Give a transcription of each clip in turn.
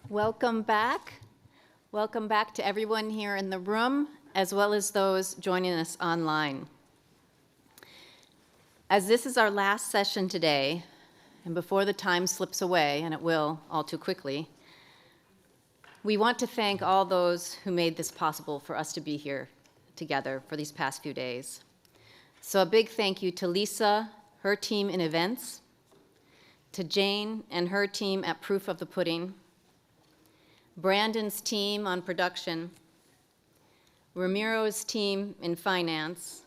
Welcome back. Welcome back to everyone here in the room, as well as those joining us online. As this is our last session today, and before the time slips away, and it will all too quickly, we want to thank all those who made this possible for us to be here together for these past few days. So a big thank you to Lisa, her team in events, to Jane and her team at Proof of the Pudding, Brandon's team on production, Ramiro's team in finance,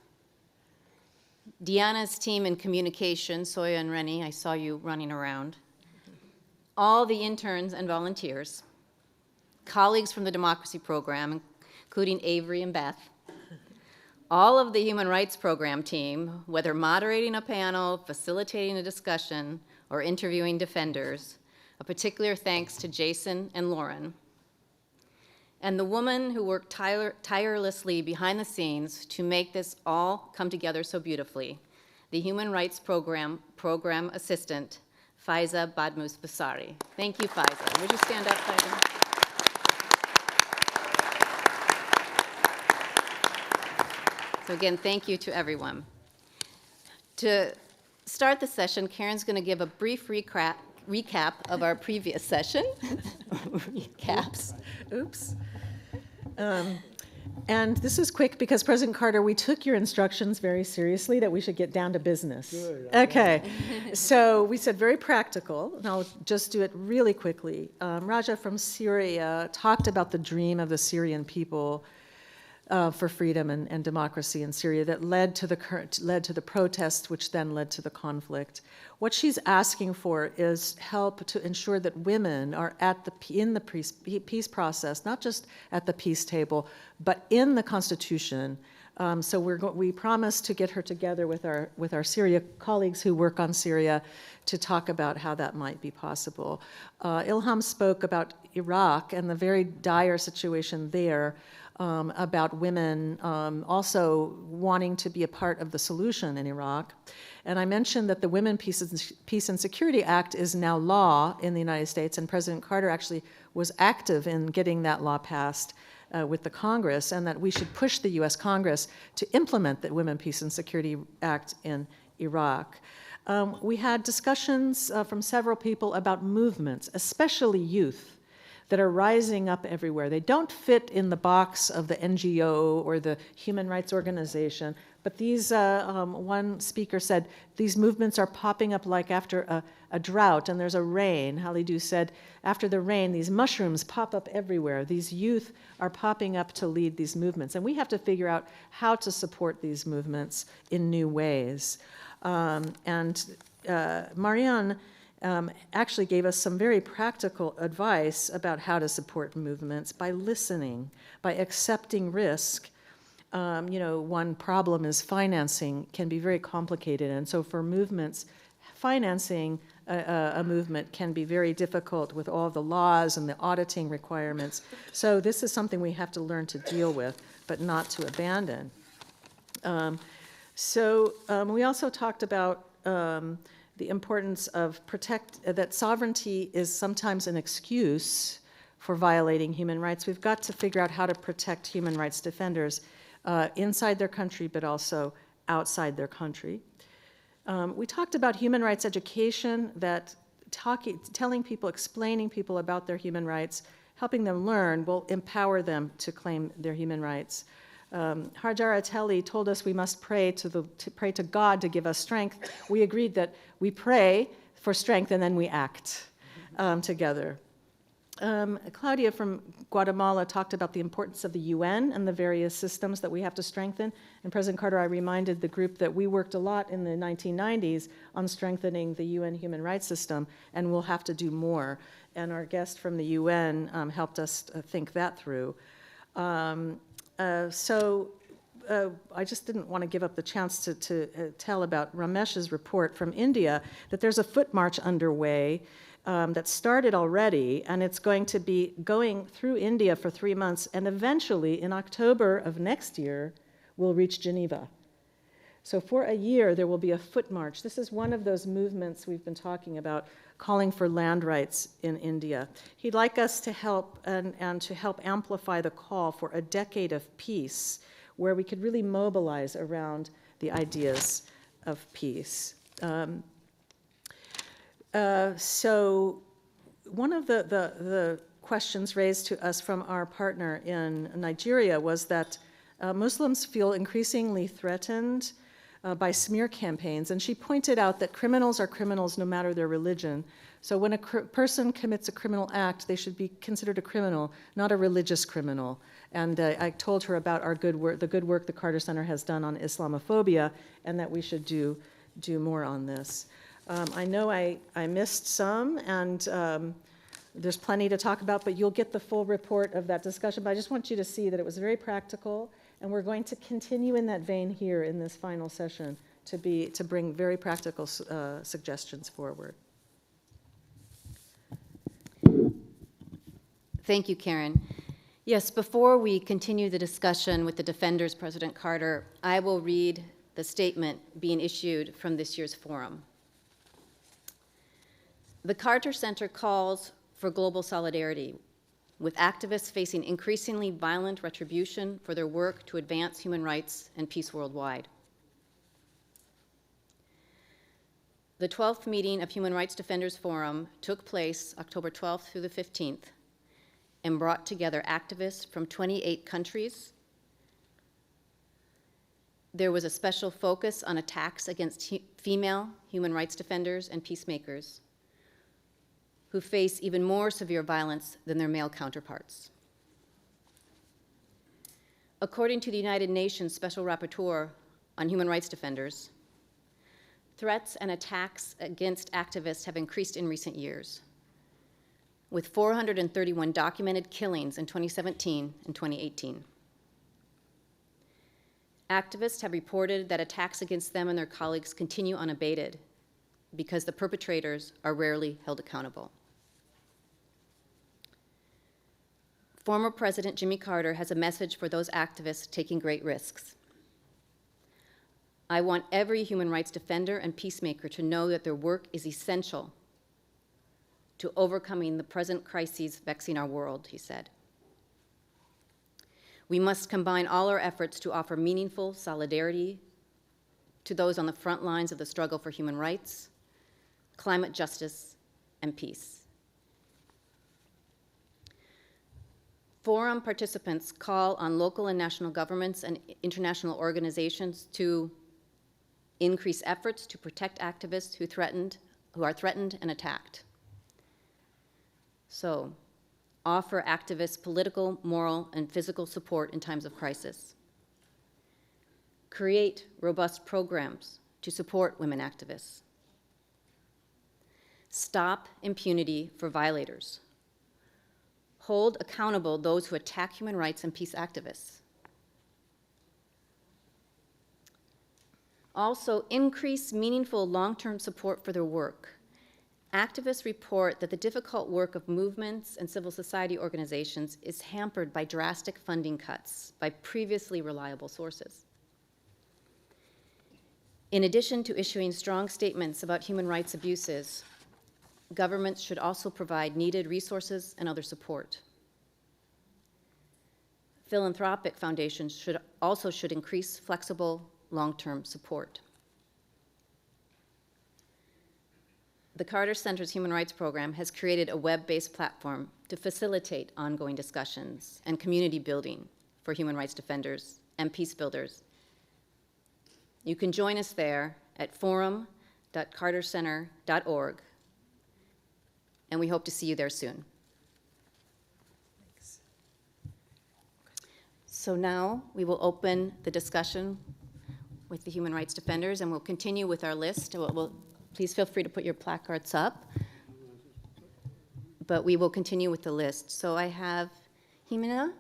Deanna's team in communication, Soya and Rennie, I saw you running around, all the interns and volunteers, colleagues from the Democracy Program, including Avery and Beth, all of the Human Rights Program team, whether moderating a panel, facilitating a discussion, or interviewing defenders. A particular thanks to Jason and Lauren. And the woman who worked tirelessly behind the scenes to make this all come together so beautifully, the Human Rights Program Assistant, Faiza Badmus Basari. Thank you, Faiza. Would you stand up, Faiza? So again, thank you to everyone. To start the session, Karen's going to give a brief recap of our previous session. Recaps. Oops. And this is quick because President Carter, we took your instructions very seriously that we should get down to business. Good. Okay. So we said very practical, and I'll just do it really quickly. Raja from Syria talked about the dream of the Syrian people for freedom and democracy in Syria that led to the protests, which then led to the conflict. What she's asking for is help to ensure that women are in the peace process, not just at the peace table, but in the Constitution. So we promised to get her together with our Syria colleagues who work on Syria to talk about how that might be possible. Ilham spoke about Iraq and the very dire situation there. About women also wanting to be a part of the solution in Iraq. And I mentioned that the Women, Peace and Security Act is now law in the United States, and President Carter actually was active in getting that law passed with the Congress, and that we should push the U.S. Congress to implement the Women, Peace and Security Act in Iraq. We had discussions from several people about movements, especially youth, that are rising up everywhere. They don't fit in the box of the NGO or the human rights organization, but these, one speaker said, these movements are popping up like after a drought and there's a rain. Halidou said, after the rain, these mushrooms pop up everywhere. These youth are popping up to lead these movements, and we have to figure out how to support these movements in new ways. Marianne actually gave us some very practical advice about how to support movements by listening, by accepting risk. One problem is financing can be very complicated, and so for movements, financing a movement can be very difficult with all the laws and the auditing requirements. So this is something we have to learn to deal with, but not to abandon. We also talked about the importance of that sovereignty is sometimes an excuse for violating human rights. We've got to figure out how to protect human rights defenders inside their country, but also outside their country. We talked about human rights education, that telling people, explaining people about their human rights, helping them learn will empower them to claim their human rights. Hajara Telly told us we must pray to God to give us strength. We agreed that we pray for strength and then we act together. Claudia from Guatemala talked about the importance of the UN and the various systems that we have to strengthen. And President Carter, I reminded the group that we worked a lot in the 1990s on strengthening the UN human rights system, and we'll have to do more. And our guest from the UN helped us think that through. I just didn't want to give up the chance to tell about Ramesh's report from India, that there's a foot march underway that started already, and it's going to be going through India for 3 months, and eventually in October of next year, we'll reach Geneva. So for a year, there will be a foot march. This is one of those movements we've been talking about calling for land rights in India. He'd like us to help and to help amplify the call for a decade of peace, where we could really mobilize around the ideas of peace. So one of the questions raised to us from our partner in Nigeria was that Muslims feel increasingly threatened by smear campaigns, and she pointed out that criminals are criminals no matter their religion. So when a person commits a criminal act, they should be considered a criminal, not a religious criminal. And I told her about our the good work the Carter Center has done on Islamophobia, and that we should do more on this. I know I missed some, and there's plenty to talk about, but you'll get the full report of that discussion. But I just want you to see that it was very practical, and we're going to continue in that vein here in this final session to bring very practical suggestions forward. Thank you, Karen. Yes, before we continue the discussion with the defenders, President Carter, I will read the statement being issued from this year's forum. The Carter Center calls for global solidarity with activists facing increasingly violent retribution for their work to advance human rights and peace worldwide. The 12th meeting of Human Rights Defenders Forum took place October 12th through the 15th and brought together activists from 28 countries. There was a special focus on attacks against female human rights defenders and peacemakers who face even more severe violence than their male counterparts. According to the United Nations Special Rapporteur on Human Rights Defenders, threats and attacks against activists have increased in recent years, with 431 documented killings in 2017 and 2018. Activists have reported that attacks against them and their colleagues continue unabated because the perpetrators are rarely held accountable. Former President Jimmy Carter has a message for those activists taking great risks. I want every human rights defender and peacemaker to know that their work is essential to overcoming the present crises vexing our world, he said. We must combine all our efforts to offer meaningful solidarity to those on the front lines of the struggle for human rights, climate justice, and peace. Forum participants call on local and national governments and international organizations to increase efforts to protect activists who are threatened and attacked. So, offer activists political, moral, and physical support in times of crisis. Create robust programs to support women activists. Stop impunity for violators. Hold accountable those who attack human rights and peace activists. Also, increase meaningful long-term support for their work. Activists report that the difficult work of movements and civil society organizations is hampered by drastic funding cuts by previously reliable sources. In addition to issuing strong statements about human rights abuses, governments should also provide needed resources and other support. Philanthropic foundations should increase flexible, long-term support. The Carter Center's Human Rights Program has created a web-based platform to facilitate ongoing discussions and community building for human rights defenders and peace builders. You can join us there at forum.cartercenter.org, and we hope to see you there soon. Thanks. So now we will open the discussion with the human rights defenders, and we'll continue with our list. Please feel free to put your placards up, but we will continue with the list. So I have Jimena.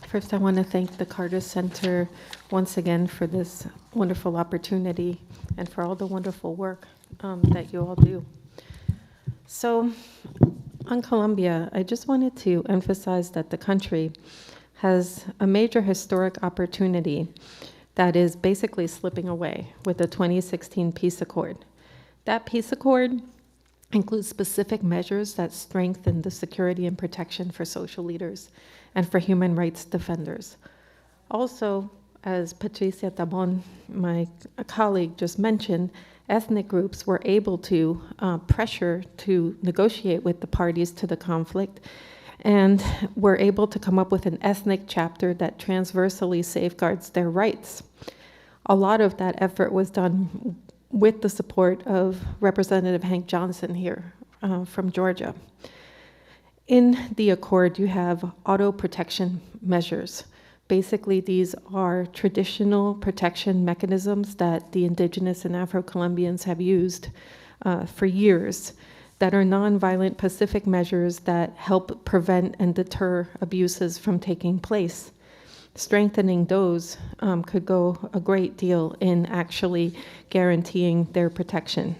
First, I want to thank the Carter Center once again for this wonderful opportunity and for all the wonderful work that you all do. So on Colombia, I just wanted to emphasize that the country has a major historic opportunity that is basically slipping away with the 2016 peace accord. That peace accord includes specific measures that strengthen the security and protection for social leaders and for human rights defenders. Also, as Patricia Tabon, my colleague, just mentioned, ethnic groups were able to pressure to negotiate with the parties to the conflict, and were able to come up with an ethnic chapter that transversally safeguards their rights. A lot of that effort was done with the support of Representative Hank Johnson here from Georgia. In the accord, you have auto protection measures. Basically, these are traditional protection mechanisms that the indigenous and Afro-Colombians have used for years that are nonviolent pacific measures that help prevent and deter abuses from taking place. Strengthening those could go a great deal in actually guaranteeing their protection.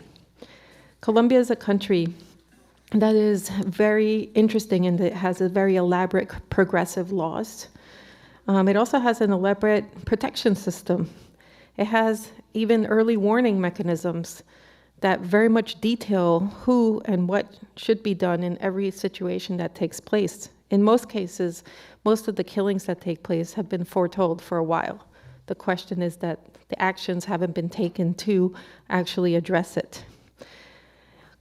Colombia is a country that is very interesting and it has a very elaborate progressive laws. It also has an elaborate protection system. It has even early warning mechanisms that very much detail who and what should be done in every situation that takes place. In most cases, most of the killings that take place have been foretold for a while. The question is that the actions haven't been taken to actually address it.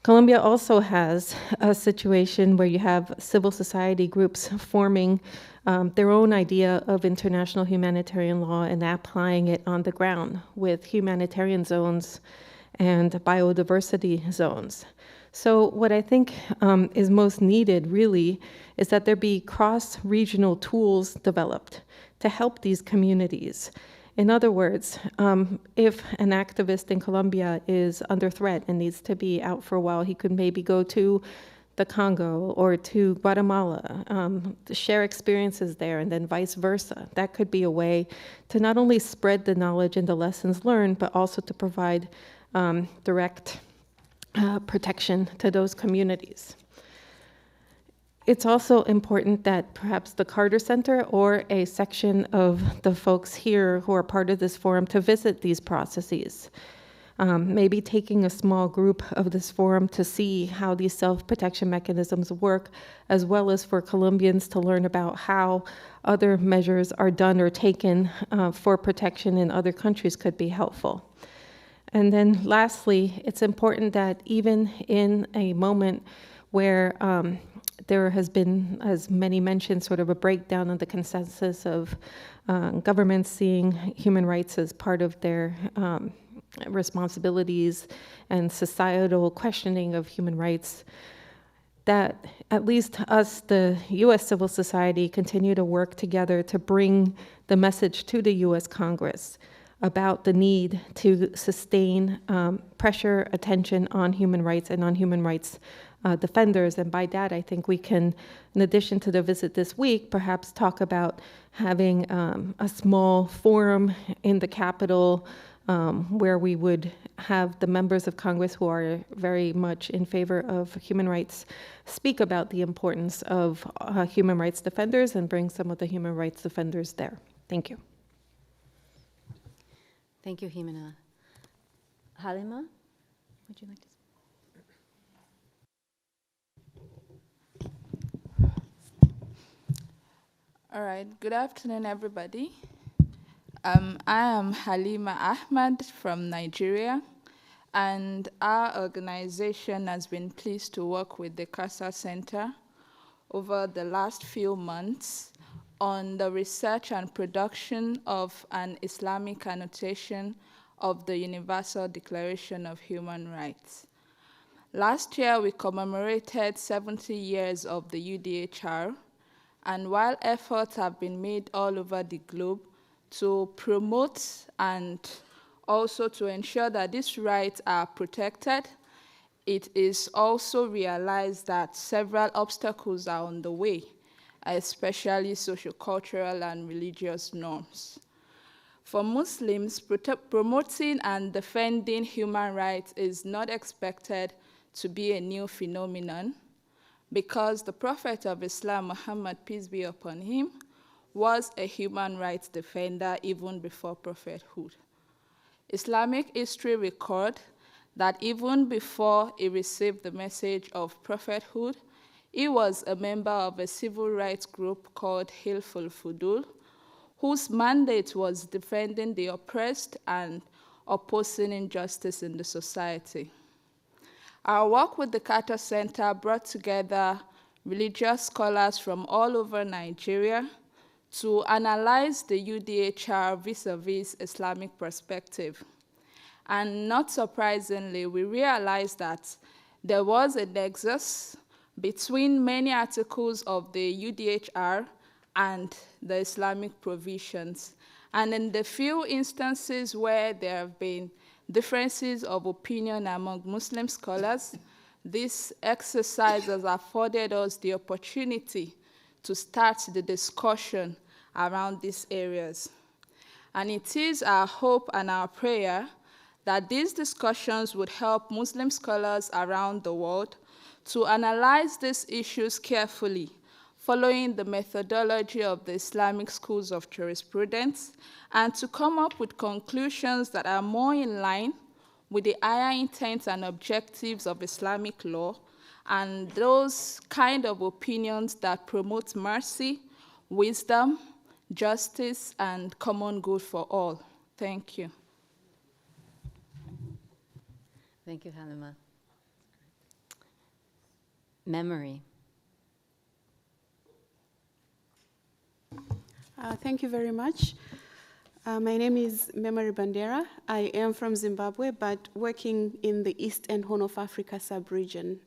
Colombia also has a situation where you have civil society groups forming their own idea of international humanitarian law and applying it on the ground with humanitarian zones and biodiversity zones. So what I think is most needed really is that there be cross-regional tools developed to help these communities. In other words, if an activist in Colombia is under threat and needs to be out for a while, he could maybe go to the Congo or to Guatemala to share experiences there, and then vice versa. That could be a way to not only spread the knowledge and the lessons learned, but also to provide direct protection to those communities. It's also important that perhaps the Carter Center or a section of the folks here who are part of this forum to visit these processes. Maybe taking a small group of this forum to see how these self-protection mechanisms work, as well as for Colombians to learn about how other measures are done or taken for protection in other countries could be helpful. And then lastly, it's important that even in a moment where there has been, as many mentioned, sort of a breakdown of the consensus of governments seeing human rights as part of their responsibilities and societal questioning of human rights, that at least us, the U.S. civil society, continue to work together to bring the message to the U.S. Congress about the need to sustain pressure, attention on human rights and on human rights defenders. And by that, I think we can, in addition to the visit this week, perhaps talk about having a small forum in the Capitol where we would have the members of Congress who are very much in favor of human rights speak about the importance of human rights defenders and bring some of the human rights defenders there. Thank you. Thank you, Jimena. Halima, would you like to speak? All right, good afternoon, everybody. I am Halima Ahmad from Nigeria, and our organization has been pleased to work with the CASA Center over the last few months on the research and production of an Islamic annotation of the Universal Declaration of Human Rights. Last year, we commemorated 70 years of the UDHR, and while efforts have been made all over the globe to promote and also to ensure that these rights are protected, it is also realized that several obstacles are on the way, especially sociocultural and religious norms. For Muslims, promoting and defending human rights is not expected to be a new phenomenon, because the Prophet of Islam, Muhammad, peace be upon him, was a human rights defender even before prophethood. Islamic history records that even before he received the message of prophethood, he was a member of a civil rights group called Hilful Fudul, whose mandate was defending the oppressed and opposing injustice in the society. Our work with the Carter Center brought together religious scholars from all over Nigeria to analyze the UDHR vis-a-vis Islamic perspective. And not surprisingly, we realized that there was a nexus between many articles of the UDHR and the Islamic provisions. And in the few instances where there have been differences of opinion among Muslim scholars, this exercise has afforded us the opportunity to start the discussion around these areas. And it is our hope and our prayer that these discussions would help Muslim scholars around the world to analyze these issues carefully, following the methodology of the Islamic schools of jurisprudence, and to come up with conclusions that are more in line with the higher intents and objectives of Islamic law, and those kind of opinions that promote mercy, wisdom, justice, and common good for all. Thank you. Thank you, Halima. Memory. Thank you very much. My name is Emory Bandera. I am from Zimbabwe, but working in the East and Horn of Africa sub-region.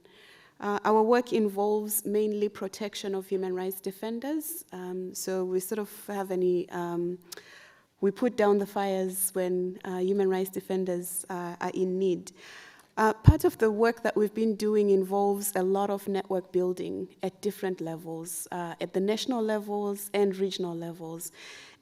Our work involves mainly protection of human rights defenders. So we sort of have we put down the fires when human rights defenders are in need. Part of the work that we've been doing involves a lot of network building at different levels, at the national levels and regional levels.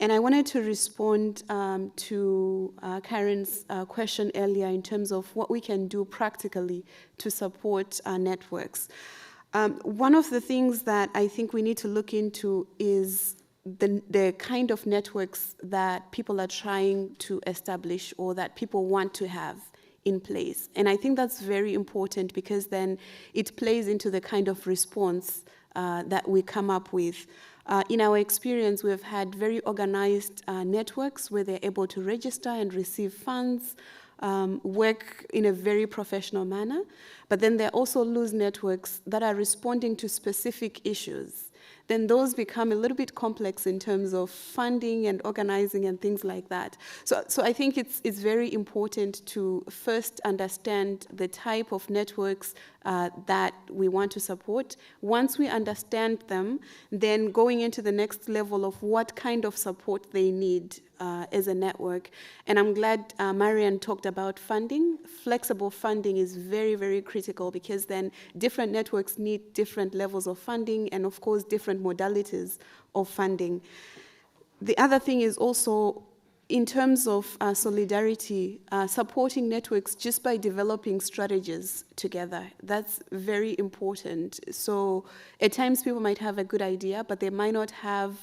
And I wanted to respond to Karen's question earlier in terms of what we can do practically to support our networks. One of the things that I think we need to look into is the kind of networks that people are trying to establish or that people want to have in place. And I think that's very important because then it plays into the kind of response that we come up with. In our experience, we've had very organized networks where they're able to register and receive funds, work in a very professional manner. But then there are also loose networks that are responding to specific issues. Then those become a little bit complex in terms of funding and organizing and things like that. So I think it's very important to first understand the type of networks that we want to support. Once we understand them, then going into the next level of what kind of support they need as a network. And I'm glad Marian talked about funding. Flexible funding is very, very critical because then different networks need different levels of funding and, of course, different modalities of funding. The other thing is also in terms of solidarity, supporting networks just by developing strategies together. That's very important. So at times people might have a good idea, but they might not have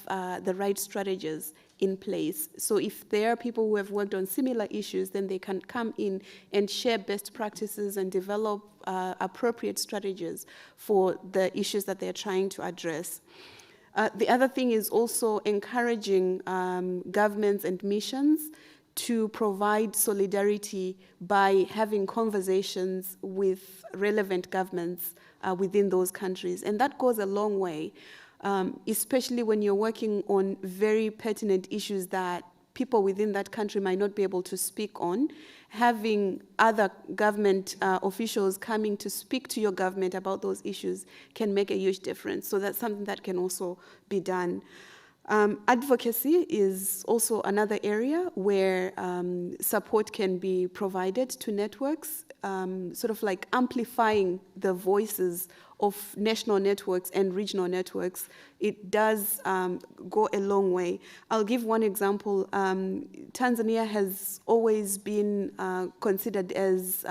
the right strategies in place. So if there are people who have worked on similar issues, then they can come in and share best practices and develop appropriate strategies for the issues that they're trying to address. The other thing is also encouraging governments and missions to provide solidarity by having conversations with relevant governments within those countries. And that goes a long way, especially when you're working on very pertinent issues that people within that country might not be able to speak on. Having other government officials coming to speak to your government about those issues can make a huge difference. So that's something that can also be done. Advocacy is also another area where support can be provided to networks, sort of like amplifying the voices of national networks and regional networks. It does go a long way. I'll give one example. Tanzania has always been considered as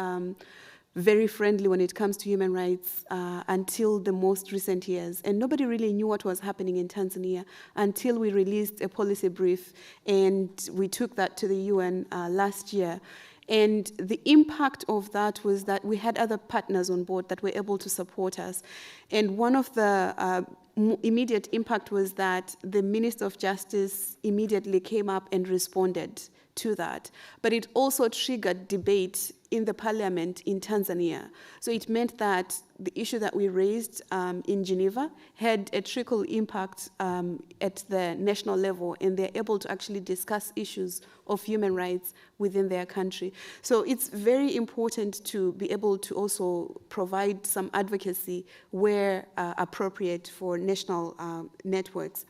very friendly when it comes to human rights until the most recent years. And nobody really knew what was happening in Tanzania until we released a policy brief, and we took that to the UN last year. And the impact of that was that we had other partners on board that were able to support us. And one of the immediate impact was that the Minister of Justice immediately came up and responded to that. But it also triggered debate in the parliament in Tanzania. So it meant that the issue that we raised in Geneva had a trickle impact at the national level, and they're able to actually discuss issues of human rights within their country. So it's very important to be able to also provide some advocacy where appropriate for national networks.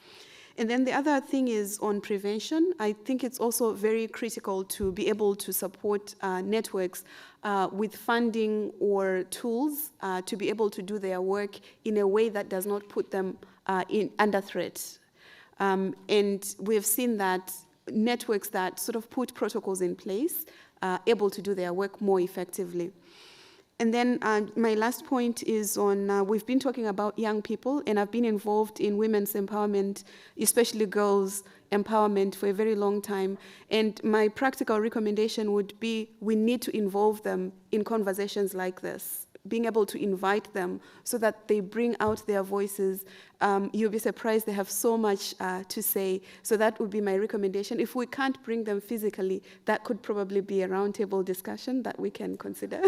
And then the other thing is on prevention. I think it's also very critical to be able to support networks with funding or tools to be able to do their work in a way that does not put them under threat. And we've seen that networks that sort of put protocols in place are able to do their work more effectively. And then my last point is on, we've been talking about young people, and I've been involved in women's empowerment, especially girls' empowerment, for a very long time. And my practical recommendation would be we need to involve them in conversations like this, being able to invite them so that they bring out their voices. You'll be surprised, they have so much to say. So that would be my recommendation. If we can't bring them physically, that could probably be a roundtable discussion that we can consider.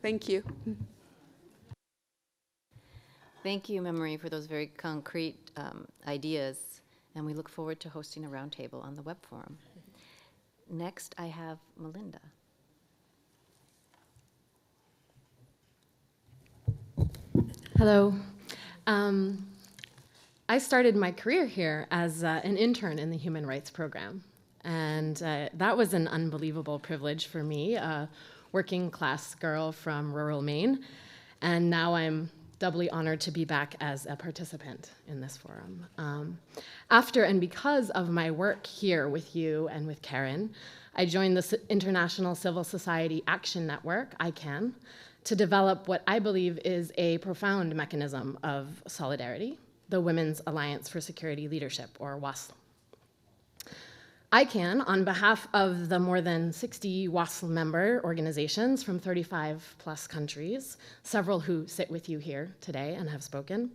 Thank you. Thank you, Emory, for those very concrete ideas, and we look forward to hosting a roundtable on the web forum. Next, I have Melinda. Hello. I started my career here as an intern in the Human Rights Program, and that was an unbelievable privilege for me, a working class girl from rural Maine, and now I'm doubly honored to be back as a participant in this forum. After and because of my work here with you and with Karen, I joined the International Civil Society Action Network, ICANN, to develop what I believe is a profound mechanism of solidarity, the Women's Alliance for Security Leadership, or WASL. ICANN, on behalf of the more than 60 WASL member organizations from 35 plus countries, several who sit with you here today and have spoken,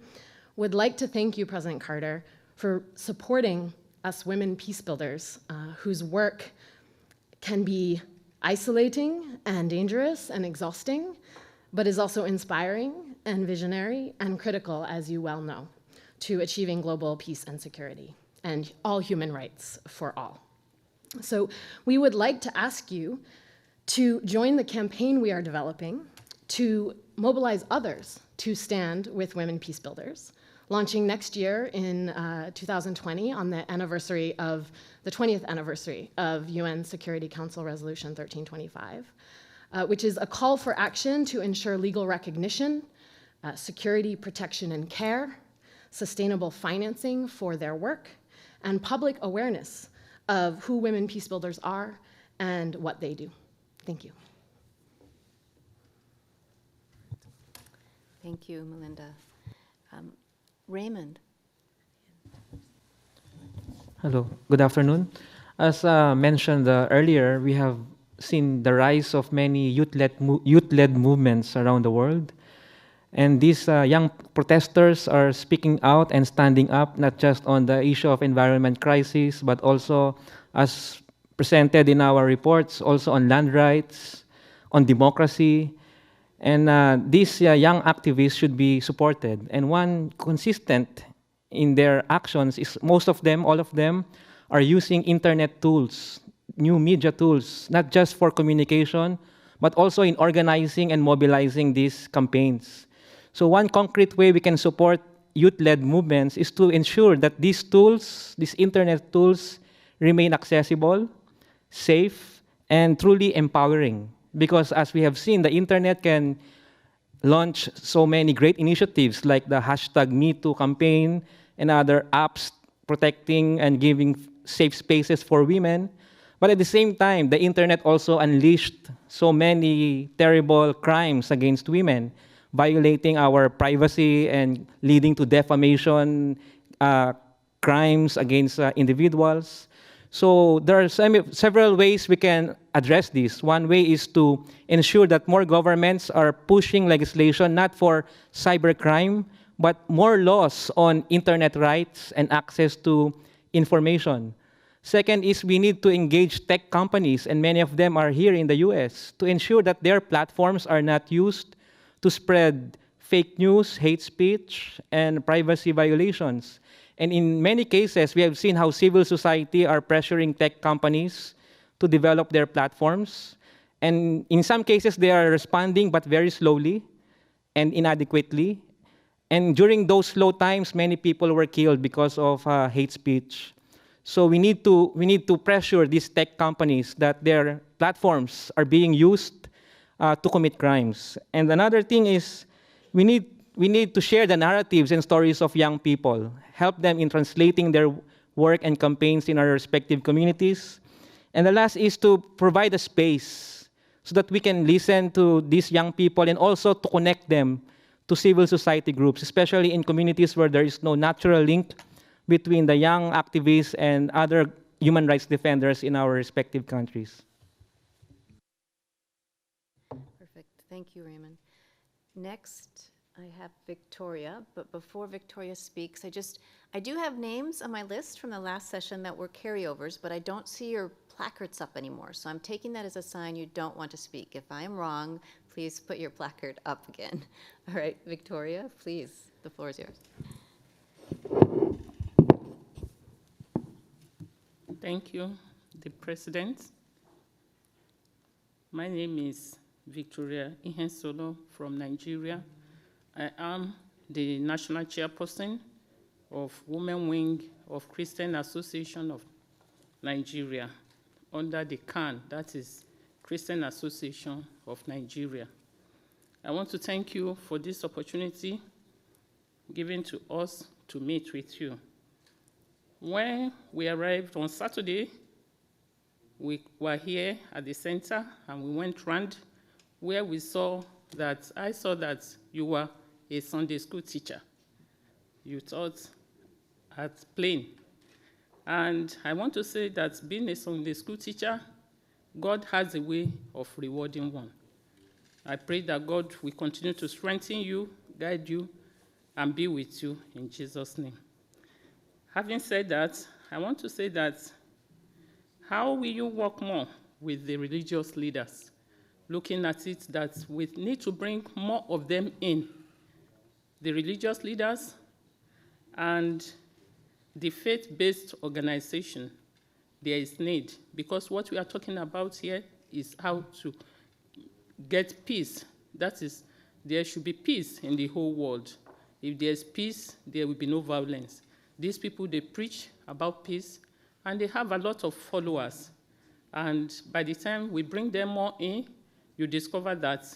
would like to thank you, President Carter, for supporting us women peace builders whose work can be isolating and dangerous and exhausting, but is also inspiring and visionary and critical, as you well know, to achieving global peace and security and all human rights for all. So we would like to ask you to join the campaign we are developing to mobilize others to stand with women peace builders, launching next year in 2020 on the anniversary of the 20th anniversary of UN Security Council Resolution 1325, which is a call for action to ensure legal recognition, security, protection, and care, sustainable financing for their work, and public awareness of who women peace builders are and what they do. Thank you. Thank you, Melinda. Raymond. Hello, good afternoon. As mentioned earlier, we have seen the rise of many youth-led movements around the world. And these young protesters are speaking out and standing up, not just on the issue of environment crisis, but also, as presented in our reports, also on land rights, on democracy. And these young activists should be supported. And one consistent in their actions is most of them, all of them, are using internet tools, new media tools, not just for communication, but also in organizing and mobilizing these campaigns. So one concrete way we can support youth-led movements is to ensure that these tools, these internet tools, remain accessible, safe, and truly empowering. Because as we have seen, the internet can launch so many great initiatives like the #MeToo campaign and other apps protecting and giving safe spaces for women. But at the same time, the internet also unleashed so many terrible crimes against women, violating our privacy and leading to defamation, crimes against individuals. So there are several ways we can address this. One way is to ensure that more governments are pushing legislation not for cybercrime, but more laws on internet rights and access to information. Second is we need to engage tech companies, and many of them are here in the US, to ensure that their platforms are not used to spread fake news, hate speech, and privacy violations. And in many cases, we have seen how civil society are pressuring tech companies to develop their platforms. And in some cases, they are responding, but very slowly and inadequately. And during those slow times, many people were killed because of hate speech. So we need to pressure these tech companies that their platforms are being used to commit crimes. And another thing is we need to share the narratives and stories of young people, help them in translating their work and campaigns in our respective communities. And the last is to provide a space so that we can listen to these young people and also to connect them to civil society groups, especially in communities where there is no natural link between the young activists and other human rights defenders in our respective countries. Perfect. Thank you, Raymond. Next, I have Victoria, but before Victoria speaks, I do have names on my list from the last session that were carryovers, but I don't see your placards up anymore. So I'm taking that as a sign you don't want to speak. If I'm wrong, please put your placard up again. All right, Victoria, please, the floor is yours. Thank you, the President. My name is Victoria Ihensolo from Nigeria. I am the National Chairperson of Women Wing of Christian Association of Nigeria under the CAN, that is Christian Association of Nigeria. I want to thank you for this opportunity given to us to meet with you. When we arrived on Saturday, we were here at the center and we went round where I saw that you were a Sunday school teacher. You taught at Plain. And I want to say that being a Sunday school teacher, God has a way of rewarding one. I pray that God will continue to strengthen you, guide you, and be with you in Jesus' name. Having said that, I want to say that how will you work more with the religious leaders? Looking at it that we need to bring more of them in, the religious leaders and the faith-based organization. There is need, because what we are talking about here is how to get peace. That is, there should be peace in the whole world. If there's peace, there will be no violence. These people, they preach about peace, and they have a lot of followers. And by the time we bring them more in, you discover that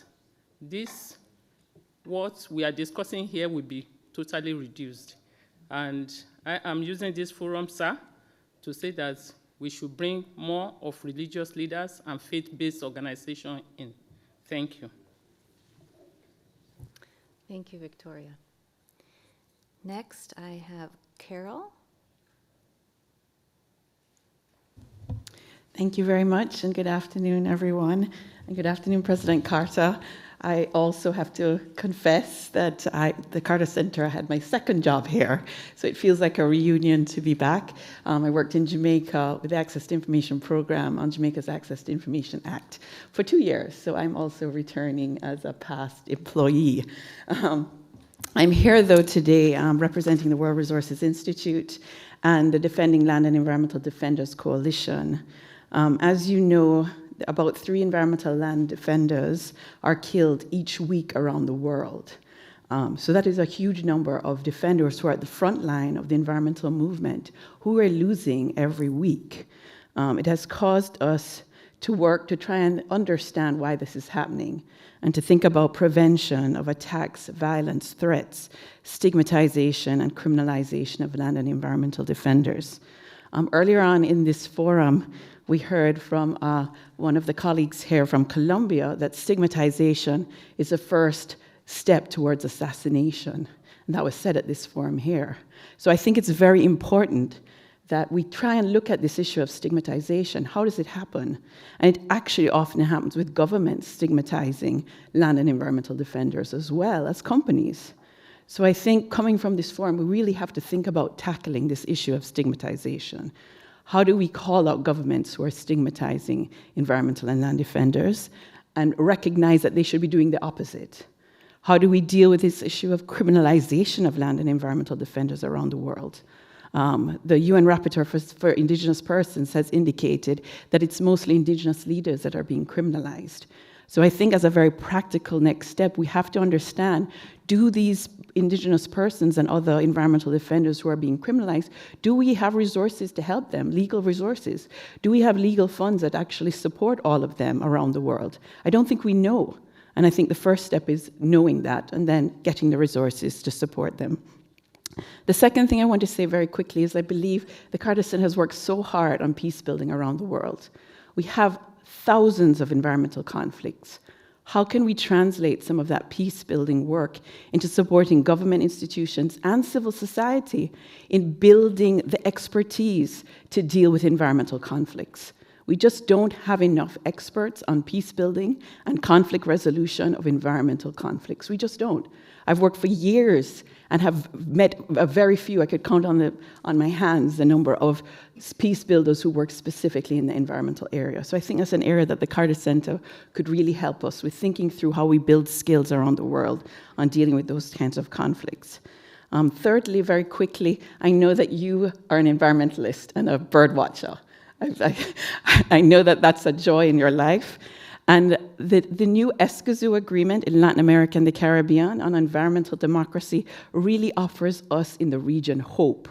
this, what we are discussing here, will be totally reduced. And I am using this forum, sir, to say that we should bring more of religious leaders and faith-based organizations in. Thank you. Thank you, Victoria. Next, I have Carol. Thank you very much, and good afternoon, everyone. And good afternoon, President Carter. I also have to confess that the Carter Center, I had my second job here, so it feels like a reunion to be back. I worked in Jamaica with the Access to Information Program on Jamaica's Access to Information Act for 2 years, so I'm also returning as a past employee. I'm here, though, today representing the World Resources Institute and the Defending Land and Environmental Defenders Coalition. As you know, about 3 environmental land defenders are killed each week around the world. So that is a huge number of defenders who are at the front line of the environmental movement, who are losing every week. It has caused us to work to try and understand why this is happening, and to think about prevention of attacks, violence, threats, stigmatization, and criminalization of land and environmental defenders. Earlier on in this forum, we heard from one of the colleagues here from Colombia that stigmatization is a first step towards assassination. And that was said at this forum here. So I think it's very important that we try and look at this issue of stigmatization. How does it happen? And it actually often happens with governments stigmatizing land and environmental defenders as well as companies. So I think coming from this forum, we really have to think about tackling this issue of stigmatization. How do we call out governments who are stigmatizing environmental and land defenders and recognize that they should be doing the opposite? How do we deal with this issue of criminalization of land and environmental defenders around the world? The UN Rapporteur for Indigenous Persons has indicated that it's mostly Indigenous leaders that are being criminalized. So I think as a very practical next step, we have to understand, do these Indigenous persons and other environmental defenders who are being criminalized, do we have resources to help them, legal resources? Do we have legal funds that actually support all of them around the world? I don't think we know. And I think the first step is knowing that and then getting the resources to support them. The second thing I want to say very quickly is I believe the Carter Center has worked so hard on peace building around the world. We have thousands of environmental conflicts. How can we translate some of that peace building work into supporting government institutions and civil society in building the expertise to deal with environmental conflicts? We just don't have enough experts on peace building and conflict resolution of environmental conflicts. We just don't. I've worked for years and have met a very few, I could count on my hands the number of peace builders who work specifically in the environmental area. So I think that's an area that the Carter Center could really help us with thinking through how we build skills around the world on dealing with those kinds of conflicts. Thirdly, very quickly, I know that you are an environmentalist and a bird watcher. I know that that's a joy in your life. And the new Escazú agreement in Latin America and the Caribbean on environmental democracy really offers us in the region hope.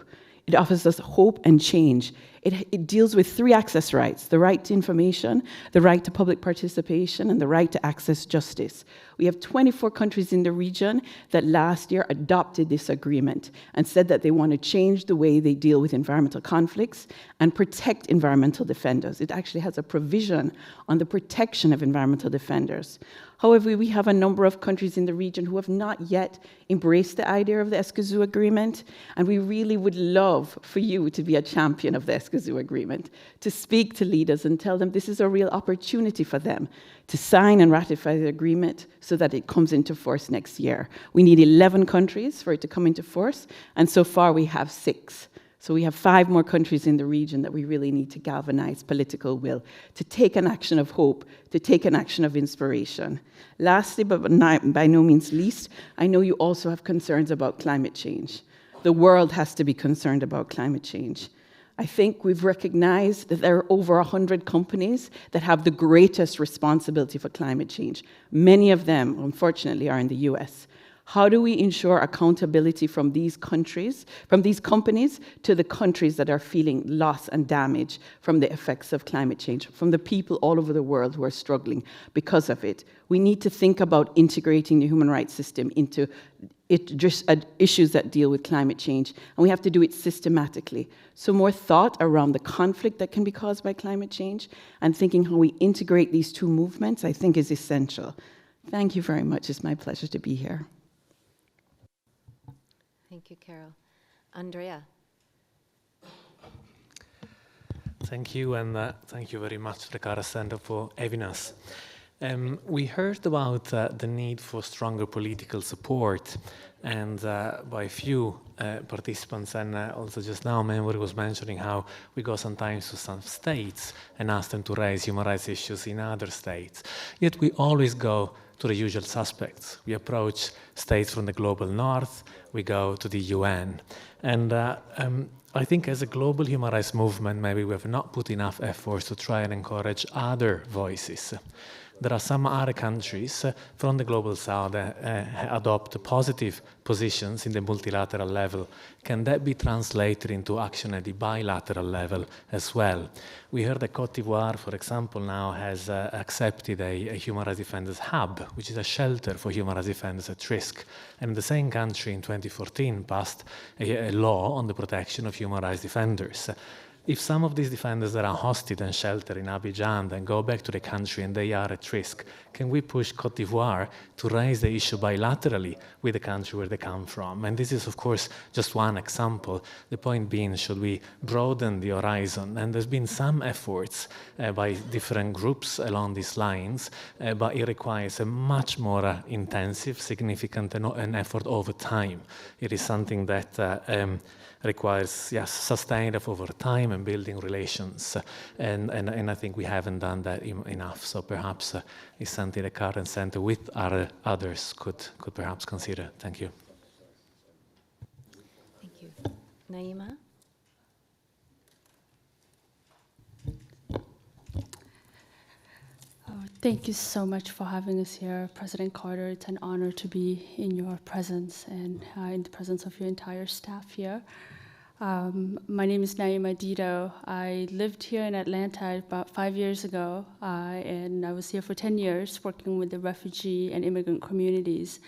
It offers us hope and change. It deals with 3 access rights: the right to information, the right to public participation, and the right to access justice. We have 24 countries in the region that last year adopted this agreement and said that they want to change the way they deal with environmental conflicts and protect environmental defenders. It actually has a provision on the protection of environmental defenders. However, we have a number of countries in the region who have not yet embraced the idea of the Escazú Agreement, and we really would love for you to be a champion of the Escazú Agreement, to speak to leaders and tell them this is a real opportunity for them to sign and ratify the agreement so that it comes into force next year. We need 11 countries for it to come into force, and so far we have 6. So we have 5 more countries in the region that we really need to galvanize political will, to take an action of hope, to take an action of inspiration. Lastly, but by no means least, I know you also have concerns about climate change. The world has to be concerned about climate change. I think we've recognized that there are over 100 companies that have the greatest responsibility for climate change. Many of them, unfortunately, are in the US. How do we ensure accountability from these countries, from these companies, to the countries that are feeling loss and damage from the effects of climate change, from the people all over the world who are struggling because of it? We need to think about integrating the human rights system into issues that deal with climate change, and we have to do it systematically. So more thought around the conflict that can be caused by climate change and thinking how we integrate these 2 movements, I think, is essential. Thank you very much. It's my pleasure to be here. Thank you, Carol. Andrea. Thank you, and thank you very much to the Carter Center for having us. We heard about the need for stronger political support, and by a few participants, and also just now, Emory was mentioning how we go sometimes to some states and ask them to raise human rights issues in other states. Yet we always go to the usual suspects. We approach states from the global north, we go to the UN. And I think as a global human rights movement, maybe we have not put enough efforts to try and encourage other voices. There are some other countries from the global south that adopt positive positions in the multilateral level. Can that be translated into action at the bilateral level as well? We heard that Côte d'Ivoire, for example, now has accepted a human rights defenders hub, which is a shelter for human rights defenders at risk. And the same country in 2014 passed a law on the protection of human rights defenders. if some of these defenders that are hosted and sheltered in Abidjan then go back to the country and they are at risk, can we push Côte d'Ivoire to raise the issue bilaterally with the country where they come from? And this is, of course, just one example. The point being, should we broaden the horizon? And there's been some efforts by different groups along these lines, but it requires a much more intensive, significant an effort over time. It is something that requires, yes, sustaining over time and building relations. And I think we haven't done that enough. So perhaps it's something the Carter Center with others could perhaps consider. Thank you. Thank you. Naima? Thank you so much for having us here, President Carter. It's an honor to be in your presence and in the presence of your entire staff here. My name is Naima Dido. I lived here in Atlanta about 5 years ago, and I was here for 10 years working with the refugee and immigrant communities.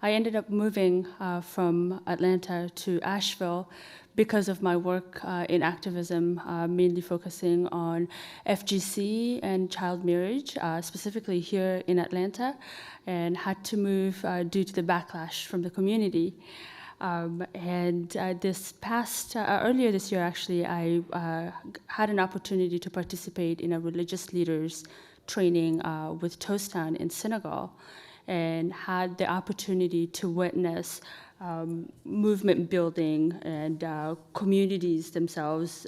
I ended up moving from Atlanta to Asheville because of my work in activism, mainly focusing on FGC and child marriage, specifically here in Atlanta, and had to move due to the backlash from the community. Earlier this year, actually, I had an opportunity to participate in a religious leaders training with Toastan in Senegal, and had the opportunity to witness movement building and communities themselves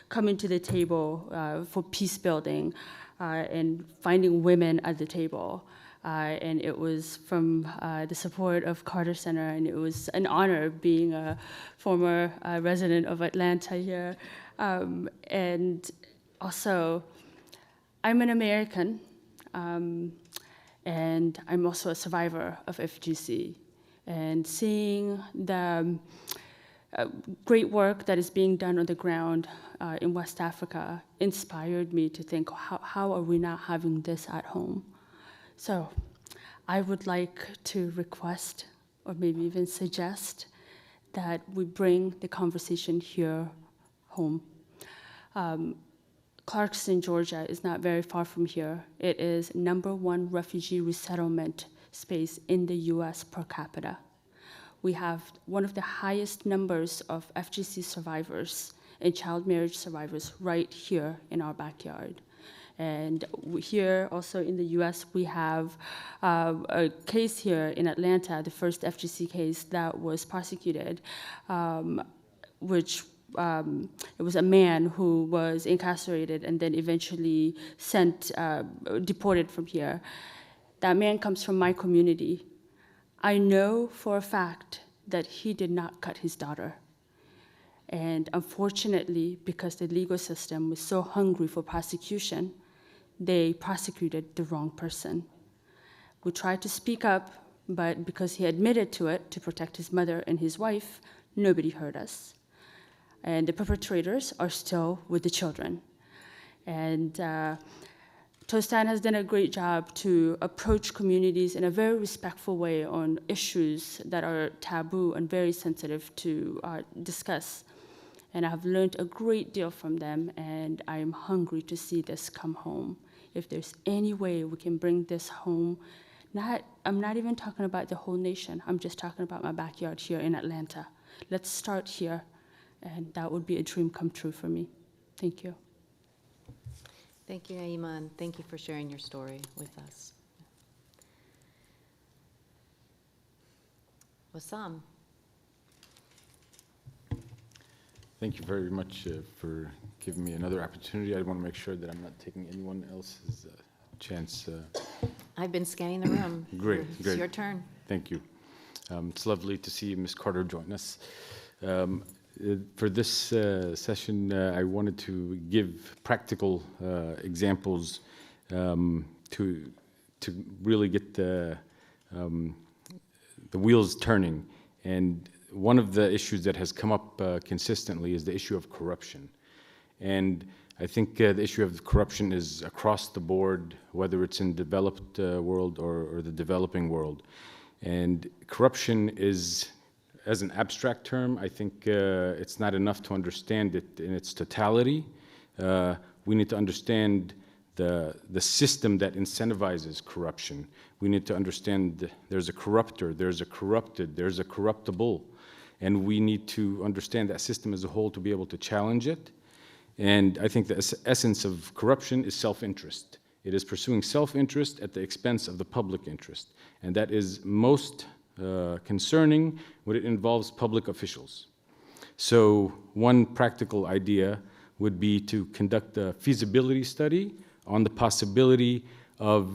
coming to the table for peace building and finding women at the table. And it was from the support of Carter Center, and it was an honor being a former resident of Atlanta here. And also, I'm an American, and I'm also a survivor of FGC. And seeing the great work that is being done on the ground in West Africa inspired me to think, how are we not having this at home? So I would like to request, or maybe even suggest, that we bring the conversation here home. Clarkston, Georgia is not very far from here. It is #1 refugee resettlement space in the US per capita. We have one of the highest numbers of FGC survivors and child marriage survivors right here in our backyard. And here also in the US, we have a case here in Atlanta, the first FGC case that was prosecuted, it was a man who was incarcerated and then eventually deported from here. That man comes from my community. I know for a fact that he did not cut his daughter. And unfortunately, because the legal system was so hungry for prosecution, they prosecuted the wrong person. We tried to speak up, but because he admitted to it to protect his mother and his wife, nobody heard us. And the perpetrators are still with the children. And Toastan has done a great job to approach communities in a very respectful way on issues that are taboo and very sensitive to discuss. And I have learned a great deal from them, and I am hungry to see this come home. If there's any way we can bring this home, I'm not even talking about the whole nation, I'm just talking about my backyard here in Atlanta. Let's start here, and that would be a dream come true for me. Thank you. Thank you, Naima, and thank you for sharing your story with us. Wassam. Thank you very much for giving me another opportunity. I want to make sure that I'm not taking anyone else's chance. I've been scanning the room. Great, It's great. your turn. Thank you. It's lovely to see Ms. Carter join us. For this session, I wanted to give practical examples to really get the wheels turning. And one of the issues that has come up consistently is the issue of corruption. And I think the issue of corruption is across the board, whether it's in the developed world or the developing world. And corruption is as an abstract term. I think it's not enough to understand it in its totality. We need to understand the system that incentivizes corruption. We need to understand there's a corruptor, there's a corrupted, there's a corruptible, and we need to understand that system as a whole to be able to challenge it. And I think the essence of corruption is self-interest. It is pursuing self-interest at the expense of the public interest, and that is most concerning when it involves public officials. So one practical idea would be to conduct a feasibility study on the possibility of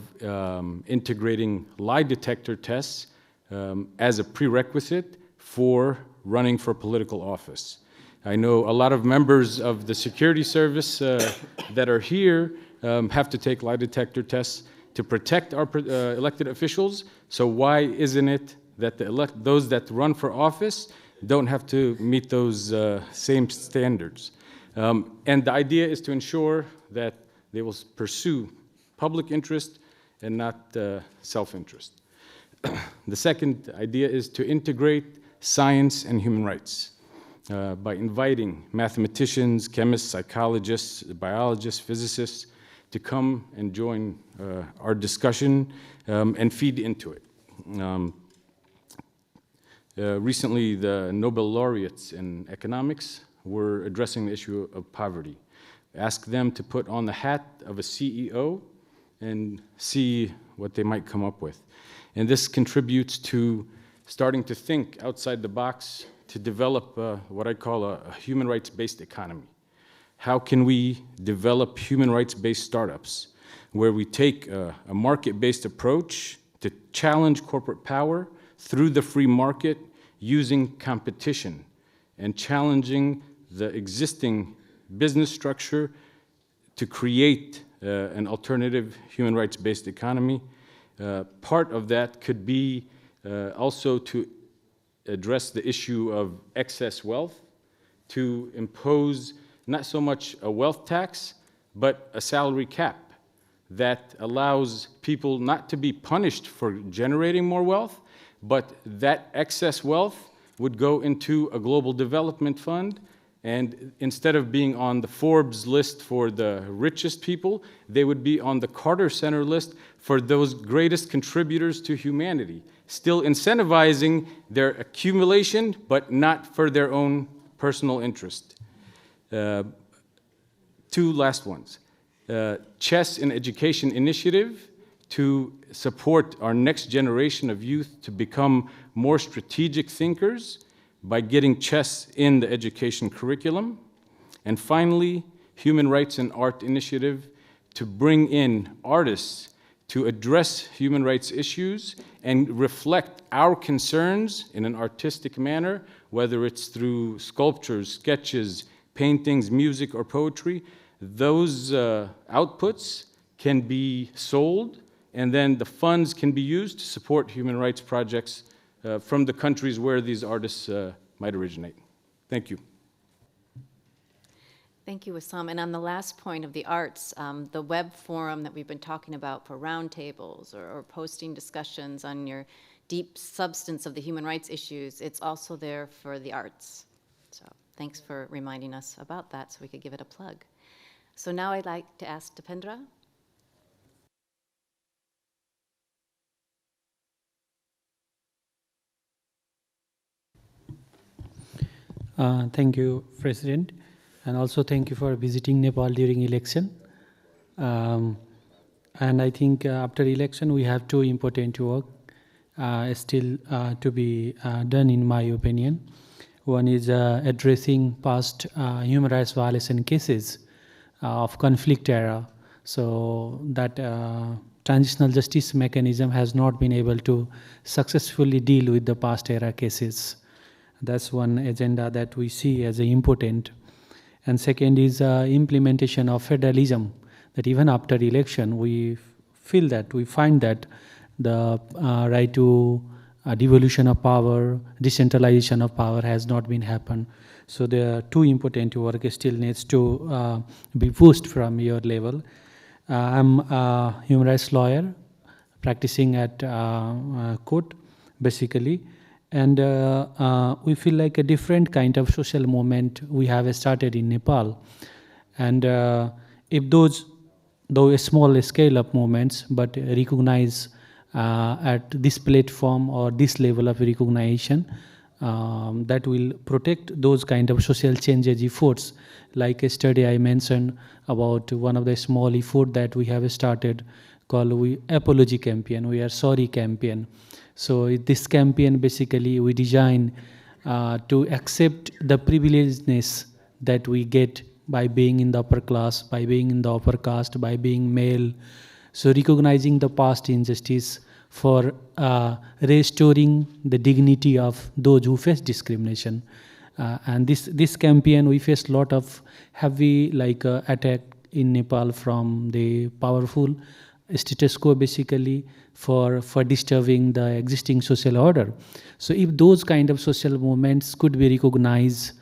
integrating lie detector tests as a prerequisite for running for political office. I know a lot of members of the security service that are here have to take lie detector tests to protect our elected officials. So why isn't it that those that run for office don't have to meet those same standards? And the idea is to ensure that they will pursue public interest and not self-interest. The second idea is to integrate science and human rights by inviting mathematicians, chemists, psychologists, biologists, physicists to come and join our discussion and feed into it. Recently, the Nobel laureates in economics were addressing the issue of poverty. Ask them to put on the hat of a CEO and see what they might come up with. And this contributes to starting to think outside the box to develop what I call a human rights-based economy. How can we develop human rights-based startups where we take a market-based approach to challenge corporate power through the free market using competition and challenging the existing business structure to create an alternative human rights-based economy. Part of that could be also to address the issue of excess wealth, to impose not so much a wealth tax, but a salary cap that allows people not to be punished for generating more wealth, but that excess wealth would go into a global development fund, and instead of being on the Forbes list for the richest people, they would be on the Carter Center list for those greatest contributors to humanity, still incentivizing their accumulation, but not for their own personal interest. Two last ones. Chess in Education initiative to support our next generation of youth to become more strategic thinkers by getting chess in the education curriculum. And finally, Human Rights and Art initiative to bring in artists to address human rights issues and reflect our concerns in an artistic manner, whether it's through sculptures, sketches, paintings, music, or poetry. Those outputs can be sold, and then the funds can be used to support human rights projects from the countries where these artists might originate. Thank you. Thank you, Wissam. And on the last point of the arts, the web forum that we've been talking about for roundtables or posting discussions on your deep substance of the human rights issues, it's also there for the arts. So thanks for reminding us about that so we could give it a plug. So now I'd like to ask Dipendra. Thank you, President, and also thank you for visiting Nepal during election. And I think after election we have two important work still to be done, in my opinion. One is addressing past human rights violation cases of conflict era. So that transitional justice mechanism has not been able to successfully deal with the past era cases. That's one agenda that we see as important. And second is implementation of federalism, that even after election we feel that, we find that the right to devolution of power, decentralization of power has not been happened. So there are two important work still needs to be pushed from your level. I'm a human rights lawyer practicing at court basically, And we feel like a different kind of social movement we have started in Nepal. And if those, though small scale of movements, but recognize at this platform or this level of recognition, that will protect those kind of social changes efforts. Like a study I mentioned about one of the small effort that we have started called we apology campaign, we are sorry campaign. So this campaign basically we design to accept the privilegedness that we get by being in the upper class, by being in the upper caste, by being male. So recognizing the past injustice for restoring the dignity of those who face discrimination. And this campaign, we faced a lot of heavy attack in Nepal from the powerful status quo basically for disturbing the existing social order. So if those kind of social movements could be recognized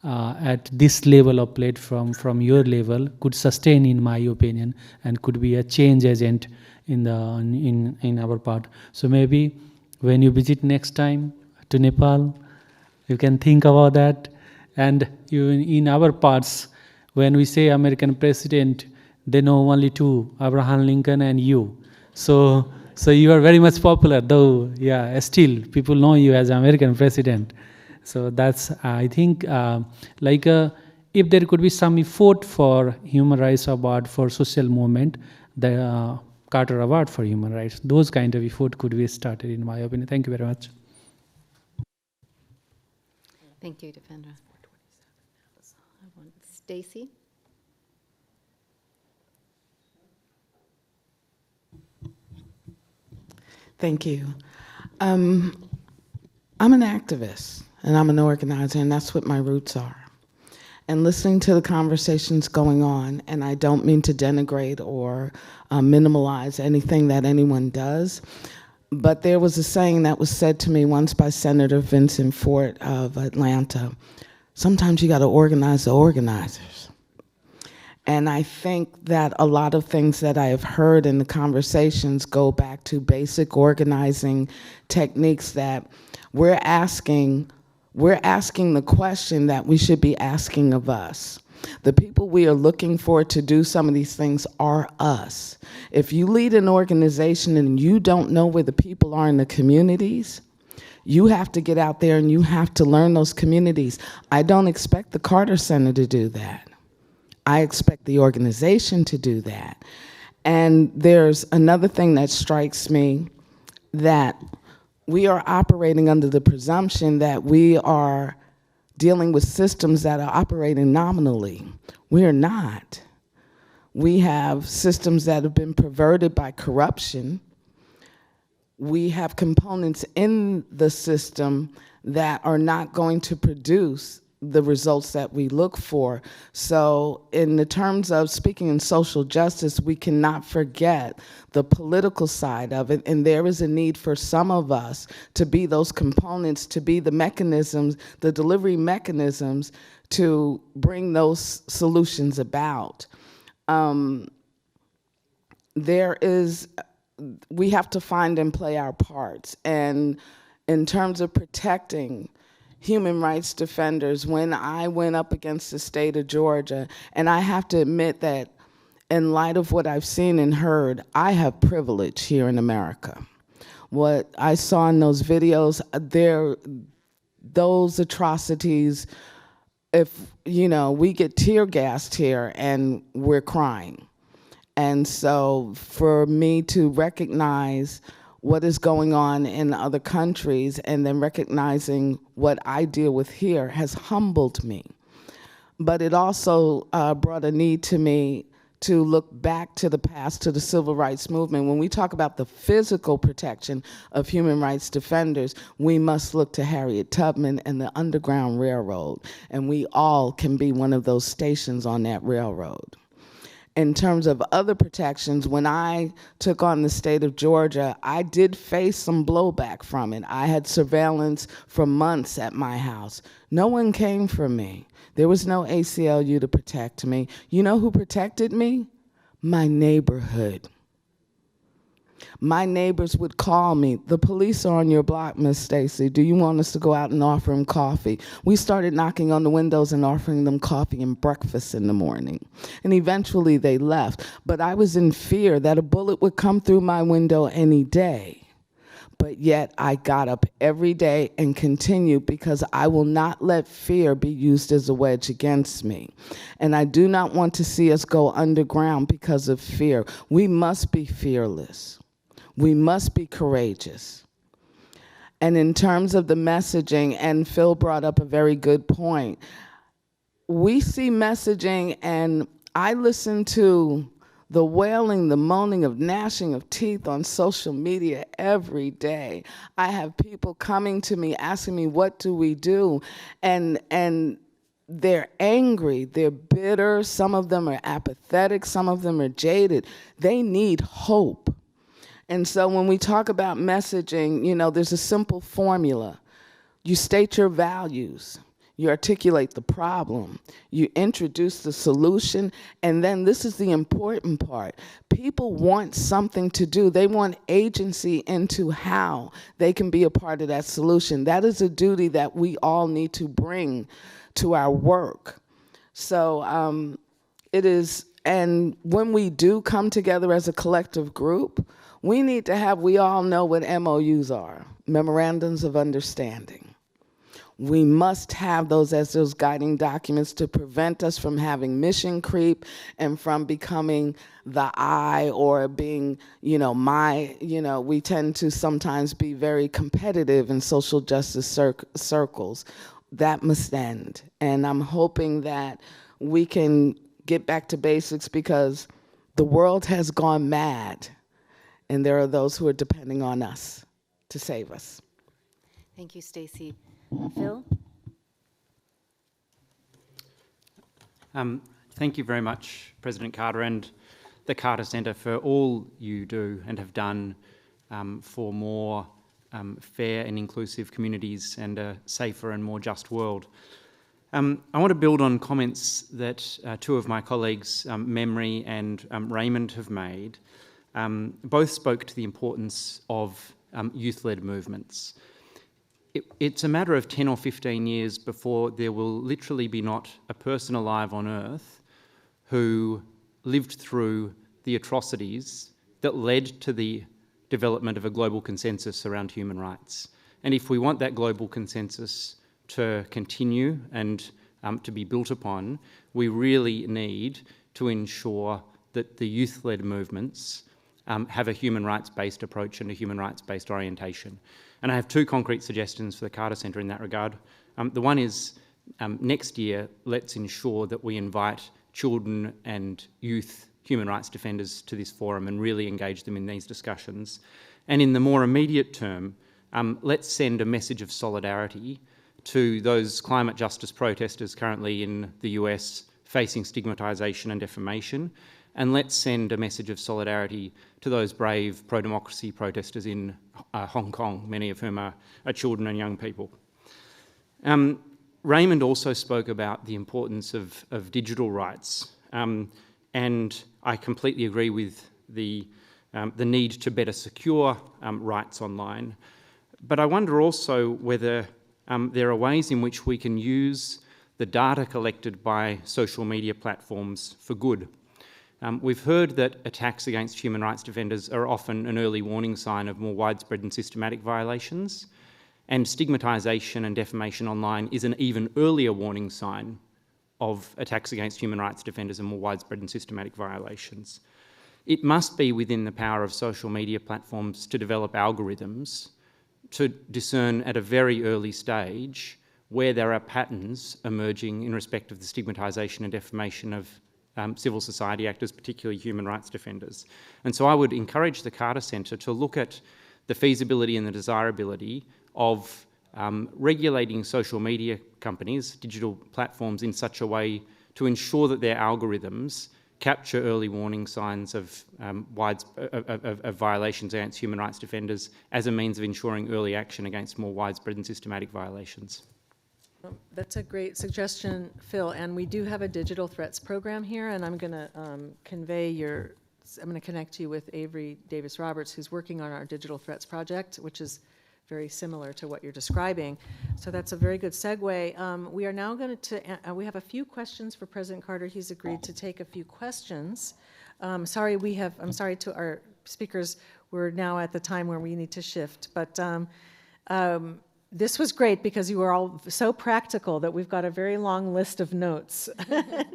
at this level of platform from your level, could sustain in my opinion, and could be a change agent in our part. So maybe when you visit next time to Nepal, you can think about that. And in our parts, when we say American president, they know only two, Abraham Lincoln and you. So you are very much popular, though, yeah, still people know you as American president. So that's, I think, if there could be some effort for Human Rights Award for social movement, the Carter Award for Human Rights, those kind of effort could be started, in my opinion. Thank you very much. Thank you, Defendra. Stacy? Thank you. I'm an activist and I'm an organizer, and that's what my roots are. And listening to the conversations going on, and I don't mean to denigrate or minimalize anything that anyone does, but there was a saying that was said to me once by Senator Vincent Fort of Atlanta: sometimes you got to organize the organizers. And I think that a lot of things that I have heard in the conversations go back to basic organizing techniques that we're asking the question that we should be asking of us. The people we are looking for to do some of these things are us. If you lead an organization and you don't know where the people are in the communities, you have to get out there and you have to learn those communities. I don't expect the Carter Center to do that. I expect the organization to do that. And there's another thing that strikes me, that we are operating under the presumption that we are dealing with systems that are operating nominally. We are not. We have systems that have been perverted by corruption. We have components in the system that are not going to produce the results that we look for. So in the terms of speaking in social justice, we cannot forget the political side of it, and there is a need for some of us to be those components, to be the mechanisms, the delivery mechanisms to bring those solutions about. We have to find and play our parts. And in terms of protecting human rights defenders, when I went up against the state of Georgia, and I have to admit that in light of what I've seen and heard, I have privilege here in America. What I saw in those videos, those atrocities, if, we get tear gassed here and we're crying. And so for me to recognize what is going on in other countries and then recognizing what I deal with here has humbled me. But it also brought a need to me to look back to the past, to the civil rights movement. When we talk about the physical protection of human rights defenders, we must look to Harriet Tubman and the Underground Railroad, and we all can be one of those stations on that railroad. In terms of other protections, when I took on the state of Georgia, I did face some blowback from it. I had surveillance for months at my house. No one came for me. There was no ACLU to protect me. You know who protected me? My neighborhood. My neighbors would call me, "The police are on your block, Miss Stacy. Do you want us to go out and offer them coffee?" We started knocking on the windows and offering them coffee and breakfast in the morning. And eventually they left. But I was in fear that a bullet would come through my window any day. But yet I got up every day and continued, because I will not let fear be used as a wedge against me. And I do not want to see us go underground because of fear. We must be fearless. We must be courageous. And in terms of the messaging, and Phil brought up a very good point, we see messaging, and I listen to the wailing, the moaning of gnashing of teeth on social media every day. I have people coming to me asking me, what do we do? And they're angry, they're bitter, some of them are apathetic, some of them are jaded. They need hope. And so when we talk about messaging, you know, there's a simple formula. You state your values. You articulate the problem, you introduce the solution, and then this is the important part. People want something to do. They want agency into how they can be a part of that solution. That is a duty that we all need to bring to our work. So it is, and when we do come together as a collective group, we need to have, we all know what MOUs are, Memorandums of Understanding. We must have those as those guiding documents to prevent us from having mission creep and from becoming the I, or being, we tend to sometimes be very competitive in social justice circles. That must end. And I'm hoping that we can get back to basics, because the world has gone mad, and there are those who are depending on us to save us. Thank you, Stacy. Phil? Thank you very much, President Carter, and the Carter Center, for all you do and have done for more fair and inclusive communities and a safer and more just world. I want to build on comments that two of my colleagues, Emory and Raymond, have made. Both spoke to the importance of youth-led movements. It's a matter of 10 or 15 years before there will literally be not a person alive on earth who lived through the atrocities that led to the development of a global consensus around human rights. And if we want that global consensus to continue and to be built upon, we really need to ensure that the youth-led movements have a human rights-based approach and a human rights-based orientation. And I have two concrete suggestions for the Carter Center in that regard. The one is, next year, let's ensure that we invite children and youth human rights defenders to this forum and really engage them in these discussions. And in the more immediate term, let's send a message of solidarity to those climate justice protesters currently in the US facing stigmatisation and defamation. And let's send a message of solidarity to those brave pro-democracy protesters in Hong Kong, many of whom are children and young people. Raymond also spoke about the importance of digital rights, and I completely agree with the need to better secure rights online. But I wonder also whether there are ways in which we can use the data collected by social media platforms for good. We've heard that attacks against human rights defenders are often an early warning sign of more widespread and systematic violations, and stigmatisation and defamation online is an even earlier warning sign of attacks against human rights defenders and more widespread and systematic violations. It must be within the power of social media platforms to develop algorithms to discern at a very early stage where there are patterns emerging in respect of the stigmatisation and defamation of civil society actors, particularly human rights defenders. And so I would encourage the Carter Center to look at the feasibility and the desirability of regulating social media companies, digital platforms, in such a way to ensure that their algorithms capture early warning signs of violations against human rights defenders as a means of ensuring early action against more widespread and systematic violations. That's a great suggestion, Phil, and we do have a digital threats program here, and I'm going to convey your I'm going to connect you with Avery Davis-Roberts, who's working on our Digital Threats Project, which is very similar to what you're describing. So that's a very good segue. We are now going to, we have a few questions for President Carter. He's agreed to take a few questions. I'm sorry to our speakers, we're now at the time where we need to shift, but this was great because you were all so practical that we've got a very long list of notes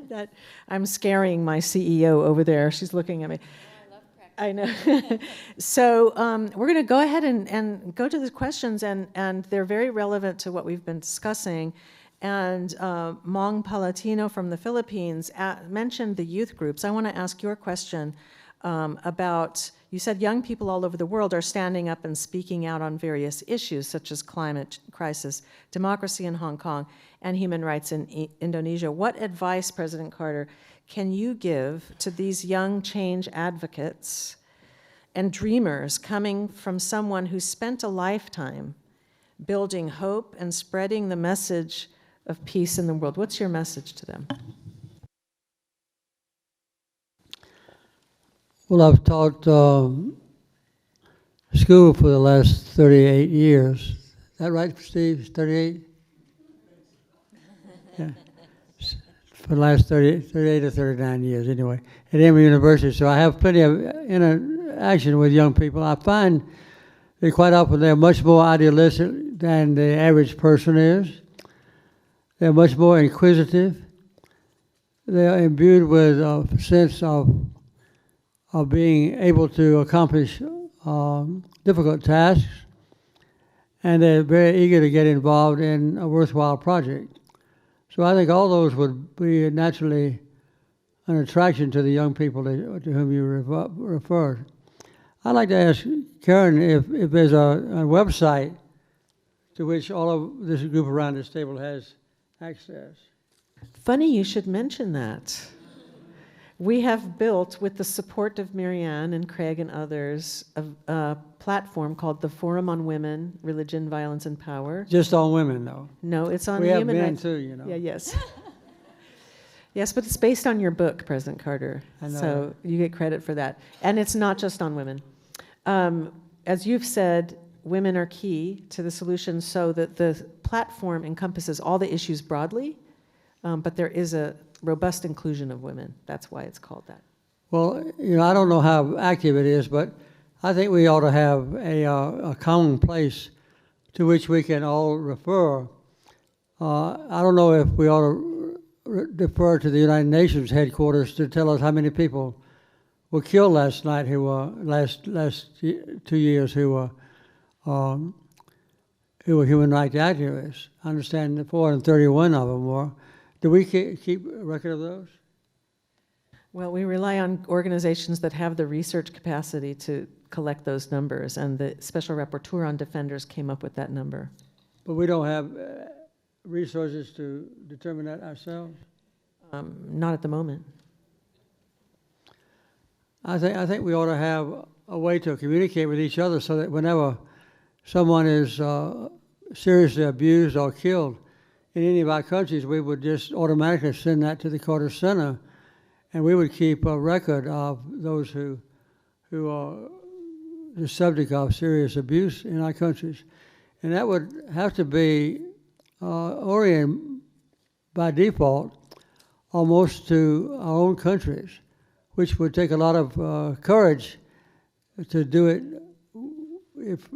that I'm scaring my CEO over there. She's looking at me. I know. So we're going to go ahead and go to the questions, and they're very relevant to what we've been discussing. And Mong Palatino from the Philippines mentioned the youth groups. I want to ask your question about, you said young people all over the world are standing up and speaking out on various issues such as climate crisis, democracy in Hong Kong, and human rights in Indonesia. What advice, President Carter, can you give to these young change advocates and dreamers coming from someone who spent a lifetime building hope and spreading the message of peace in the world? What's your message to them? Well, I've taught school for the last 38 years. Is that right, Steve? 38? Yeah. For the last 38 or 39 years, anyway, at Emory University. So I have plenty of interaction with young people. I find that quite often they're much more idealistic than the average person is. They're much more inquisitive. They're imbued with a sense of being able to accomplish difficult tasks, and they're very eager to get involved in a worthwhile project. So I think all those would be naturally an attraction to the young people to whom you referred. I'd like to ask Karen if there's a website to which all of this group around this table has access. Funny you should mention that. We have built, with the support of Marianne and Craig and others, a platform called the Forum on Women, Religion, Violence, and Power. Just on women, though. No, it's on we human have men rights. too, you know. Yeah, yes. Yes, but it's based on your book, President Carter. I know. So you get credit for that. And it's not just on women. As you've said, women are key to the solution, so that the platform encompasses all the issues broadly, but there is a robust inclusion of women. That's why it's called that. Well, you know, I don't know how active it is, but I think we ought to have a common place to which we can all refer. I don't know if we ought to defer to the United Nations headquarters to tell us how many people were killed last night who were last 2 years who were human rights activists. I understand that 431 of them were. Do we keep a record of those? Well, we rely on organizations that have the research capacity to collect those numbers, and the Special Rapporteur on Defenders came up with that number. But we don't have resources to determine that ourselves? Not at the moment. I think we ought to have a way to communicate with each other so that whenever someone is seriously abused or killed in any of our countries, we would just automatically send that to the Carter Center, and we would keep a record of those who are the subject of serious abuse in our countries. And that would have to be oriented by default almost to our own countries, which would take a lot of courage to do it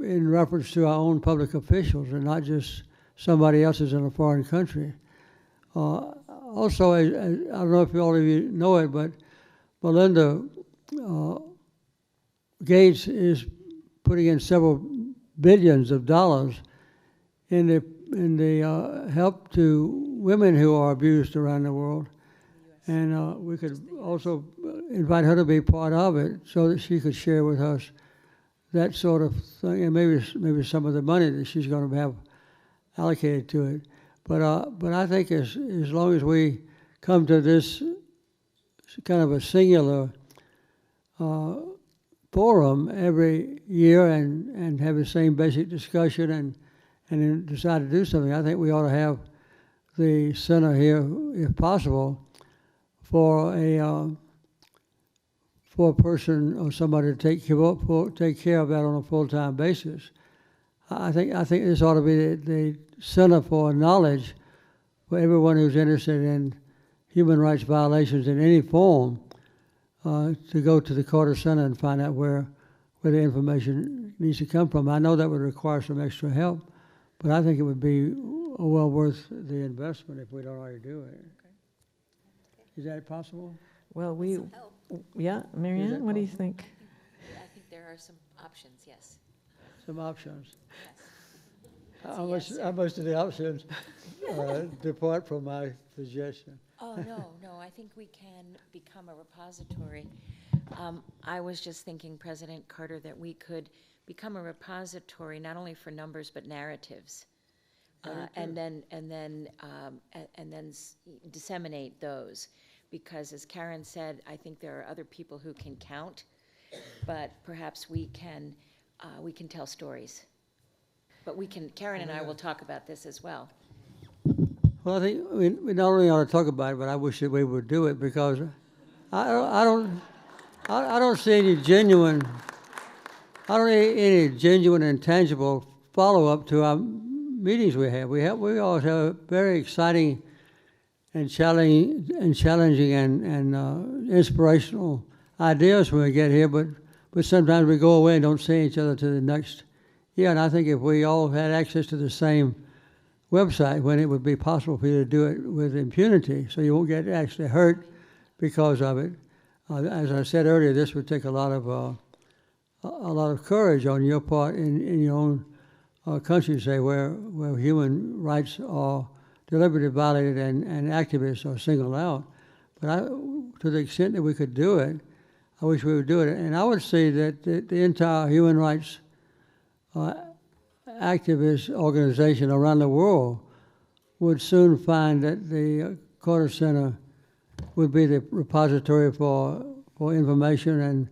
in reference to our own public officials and not just somebody else's in a foreign country. Also, I don't know if all of you know it, but Melinda Gates is putting in several billions of dollars in the help to women who are abused around the world. And we could also invite her to be part of it so that she could share with us that sort of thing, and maybe some of the money that she's going to have allocated to it. But I think as long as we come to this kind of a singular forum every year and have the same basic discussion and then decide to do something, I think we ought to have the center here, if possible, for for a person or somebody to take care of that on a full-time basis. I think this ought to be the center for knowledge for everyone who's interested in human rights violations in any form, to go to the Carter Center and find out where the information needs to come from. I know that would require some extra help, but I think it would be well worth the investment if we don't already do it. Is that possible? Well, yeah, Marianne, what do you think? I think there are some options, yes. Some options. Yes. How much of the options depart from my suggestion? Oh, no, I think we can become a repository. I was just thinking, President Carter, that we could become a repository not only for numbers but narratives, and then disseminate those. Because as Karen said, I think there are other people who can count, but perhaps we can tell stories. But Karen and I will talk about this as well. Well, I think we not only ought to talk about it, but I wish that we would do it, because I don't see any genuine and tangible follow-up to our meetings we have. We always have very exciting and challenging and inspirational ideas when we get here, but sometimes we go away and don't see each other to the next year. And I think if we all had access to the same website, when it would be possible for you to do it with impunity, so you won't get actually hurt because of it. As I said earlier, this would take a lot of courage on your part in your own country, say, where human rights are deliberately violated and activists are singled out. But to the extent that we could do it, I wish we would do it. And I would say that the entire human rights activist organization around the world would soon find that the Carter Center would be the repository for information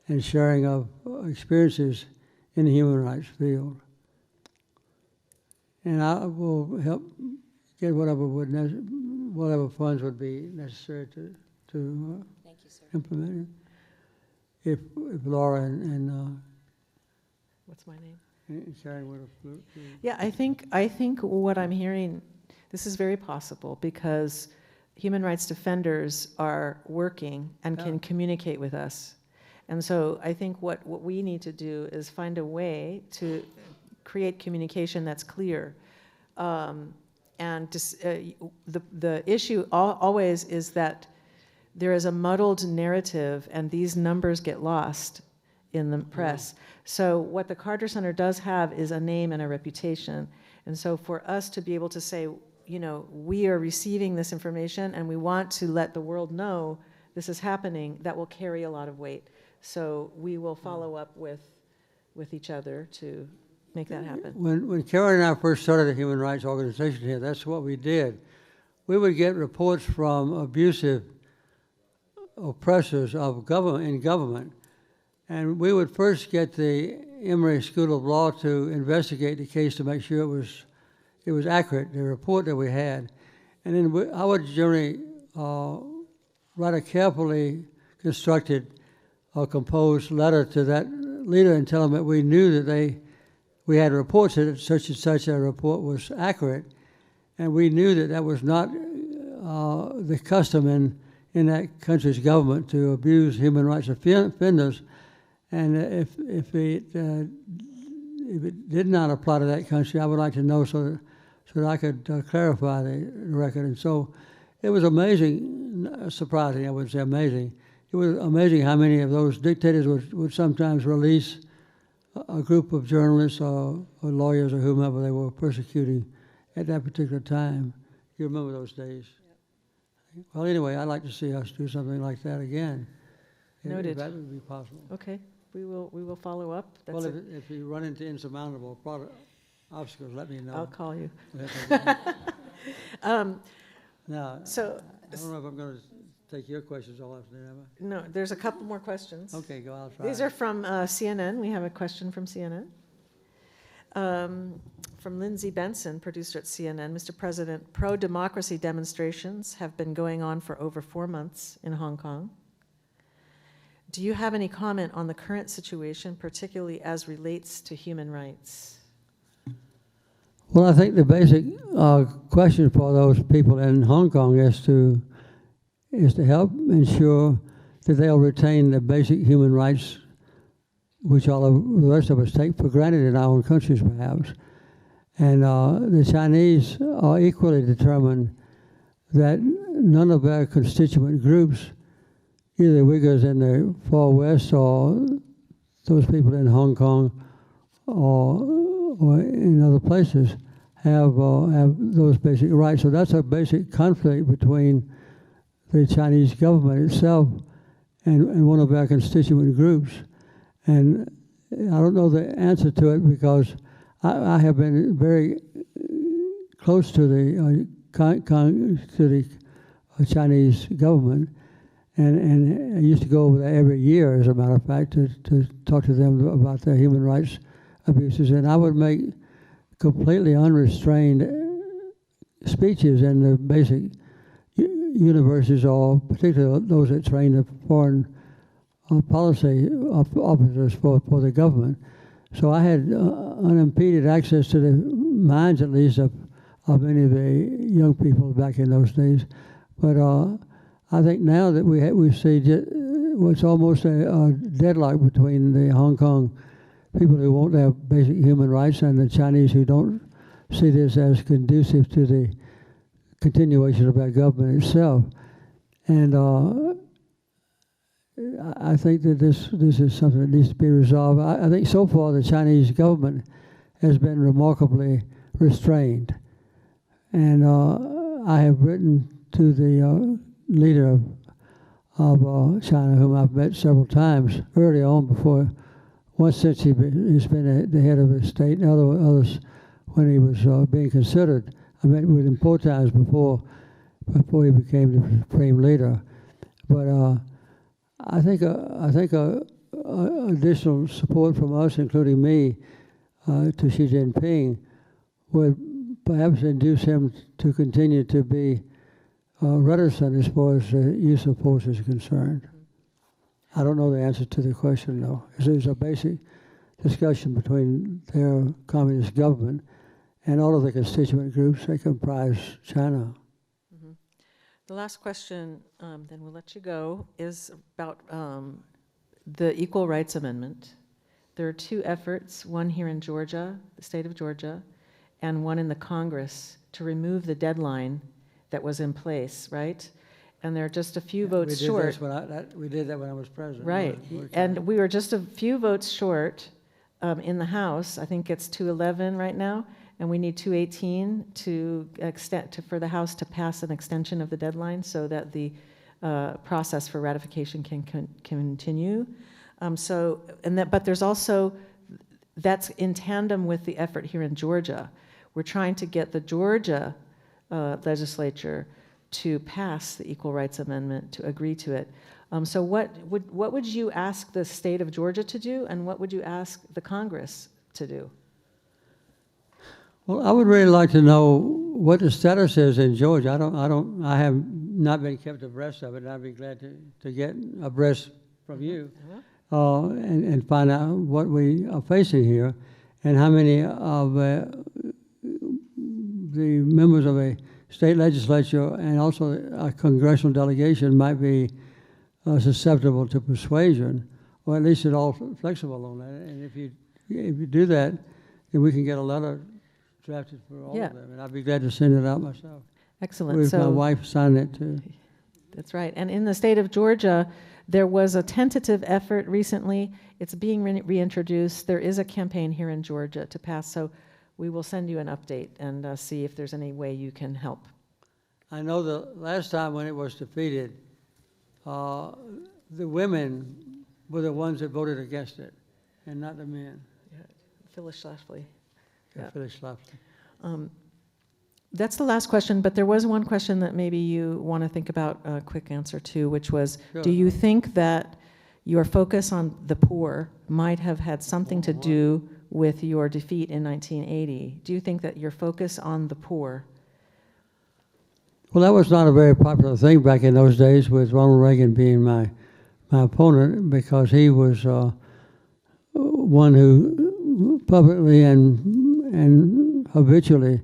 and sharing of experiences in the human rights field. And I will help get whatever funds would be necessary to Thank you, sir. implement it. If Laura and What's my name? and Sharon would have. Yeah, I think what I'm hearing, this is very possible, because human rights defenders are working and can communicate with us. And so I think what we need to do is find a way to create communication that's clear. And the issue always is that there is a muddled narrative and these numbers get lost in the press. So what the Carter Center does have is a name and a reputation. And so for us to be able to say, we are receiving this information and we want to let the world know this is happening, that will carry a lot of weight. So we will follow up with each other to make that happen. When Karen and I first started the human rights organization here, that's what we did. We would get reports from abusive oppressors in government, and we would first get the Emory School of Law to investigate the case to make sure it was accurate, the report that we had. And then I would generally write a carefully constructed or composed letter to that leader and tell them that we knew that we had reports that such and such a report was accurate, and we knew that that was not the custom in that country's government to abuse human rights offenders. And if it did not apply to that country, I would like to know so that I could clarify the record. And so it was amazing, surprising, I wouldn't say amazing. It was amazing how many of those dictators would sometimes release a group of journalists or lawyers or whomever they were persecuting at that particular time. You remember those days? Yep. Well, anyway, I'd like to see us do something like that again. Noted. If that would be possible. Okay, we will follow up. Well, if you run into insurmountable obstacles, let me know. I'll call you. Now, so I don't know if I'm going to take your questions all afternoon, am I? No, there's a couple more questions. Okay, go. I'll try. These are from CNN. We have a question from CNN. From Lindsay Benson, producer at CNN. Mr. President, pro-democracy demonstrations have been going on for over 4 months in Hong Kong. Do you have any comment on the current situation, particularly as relates to human rights? Well, I think the basic question for those people in Hong Kong is to help ensure that they'll retain the basic human rights which all of the rest of us take for granted in our own countries, perhaps. And the Chinese are equally determined that none of their constituent groups, either Uyghurs in the far west or those people in Hong Kong or in other places, have those basic rights. So that's a basic conflict between the Chinese government itself and one of our constituent groups. And I don't know the answer to it because I have been very close to the Chinese government, and I used to go over there every year, as a matter of fact, to talk to them about their human rights abuses. And I would make completely unrestrained speeches in the basic universities, or particularly those that train the foreign policy officers for the government. So I had unimpeded access to the minds, at least, of many of the young people back in those days. But I think now that we see what's almost a deadlock between the Hong Kong people who won't have basic human rights and the Chinese who don't see this as conducive to the continuation of our government itself. And I think that this is something that needs to be resolved. I think so far the Chinese government has been remarkably restrained. And I have written to the leader of China, whom I've met several times early on before, once since he's been the head of the state, and others when he was being considered. I met with him 4 times before he became the supreme leader. But I think additional support from us, including me, to Xi Jinping, would perhaps induce him to continue to be reticent as far as the use of force is concerned. I don't know the answer to the question, though. There's a basic discussion between their communist government and all of the constituent groups that comprise China. Mm-hmm. The last question, then we'll let you go, is about the Equal Rights Amendment. There are 2 efforts, one here in Georgia, the state of Georgia, and one in the Congress to remove the deadline that was in place, right? And there are just a few votes short. We did that when I was president. Right, and we were just a few votes short in the House. I think it's 211 right now, and we need 218 for the House to pass an extension of the deadline so that the process for ratification can continue. But there's also, that's in tandem with the effort here in Georgia. We're trying to get the Georgia legislature to pass the Equal Rights Amendment, to agree to it. So what would you ask the state of Georgia to do, and what would you ask the Congress to do? Well, I would really like to know what the status is in Georgia. I have not been kept abreast of it, and I'd be glad to get abreast from you and find out what we are facing here, and how many of the members of a state legislature and also a congressional delegation might be susceptible to persuasion, or at least at all flexible on that. And if you do that, then we can get a letter drafted for all of them, and I'd be glad to send it out myself. Excellent. With my wife signing it too. That's right. And in the state of Georgia, there was a tentative effort recently. It's being reintroduced. There is a campaign here in Georgia to pass, so we will send you an update and see if there's any way you can help. I know the last time when it was defeated, the women were the ones that voted against it, and not the men. Yeah. Phyllis Schlafly. Yeah, Phyllis Schlafly. That's the last question, but there was one question that maybe you want to think about a quick answer to, which was, do you think that your focus on the poor might have had something to do with your defeat in 1980? Do you think that your focus on the poor? Well, that was not a very popular thing back in those days, with Ronald Reagan being my my opponent because he was one who publicly and habitually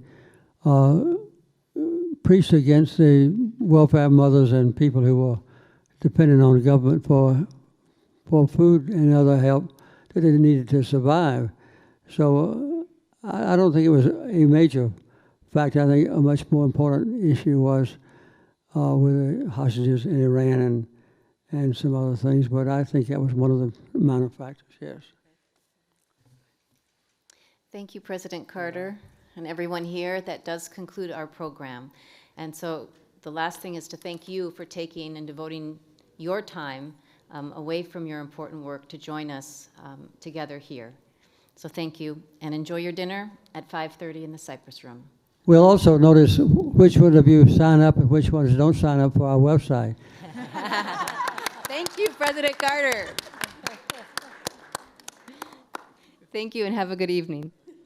preached against the welfare mothers and people who were dependent on the government for food and other help that they needed to survive. So I don't think it was a major factor. I think a much more important issue was with the hostages in Iran and some other things, but I think that was one of the minor factors, yes. Thank you, President Carter, and everyone here. That does conclude our program. And so the last thing is to thank you for taking and devoting your time away from your important work to join us together here. So thank you, and enjoy your dinner at 5:30 in the Cypress Room. We'll also notice which one of you sign up and which ones don't sign up for our website. Thank you, President Carter. Thank you, and have a good evening.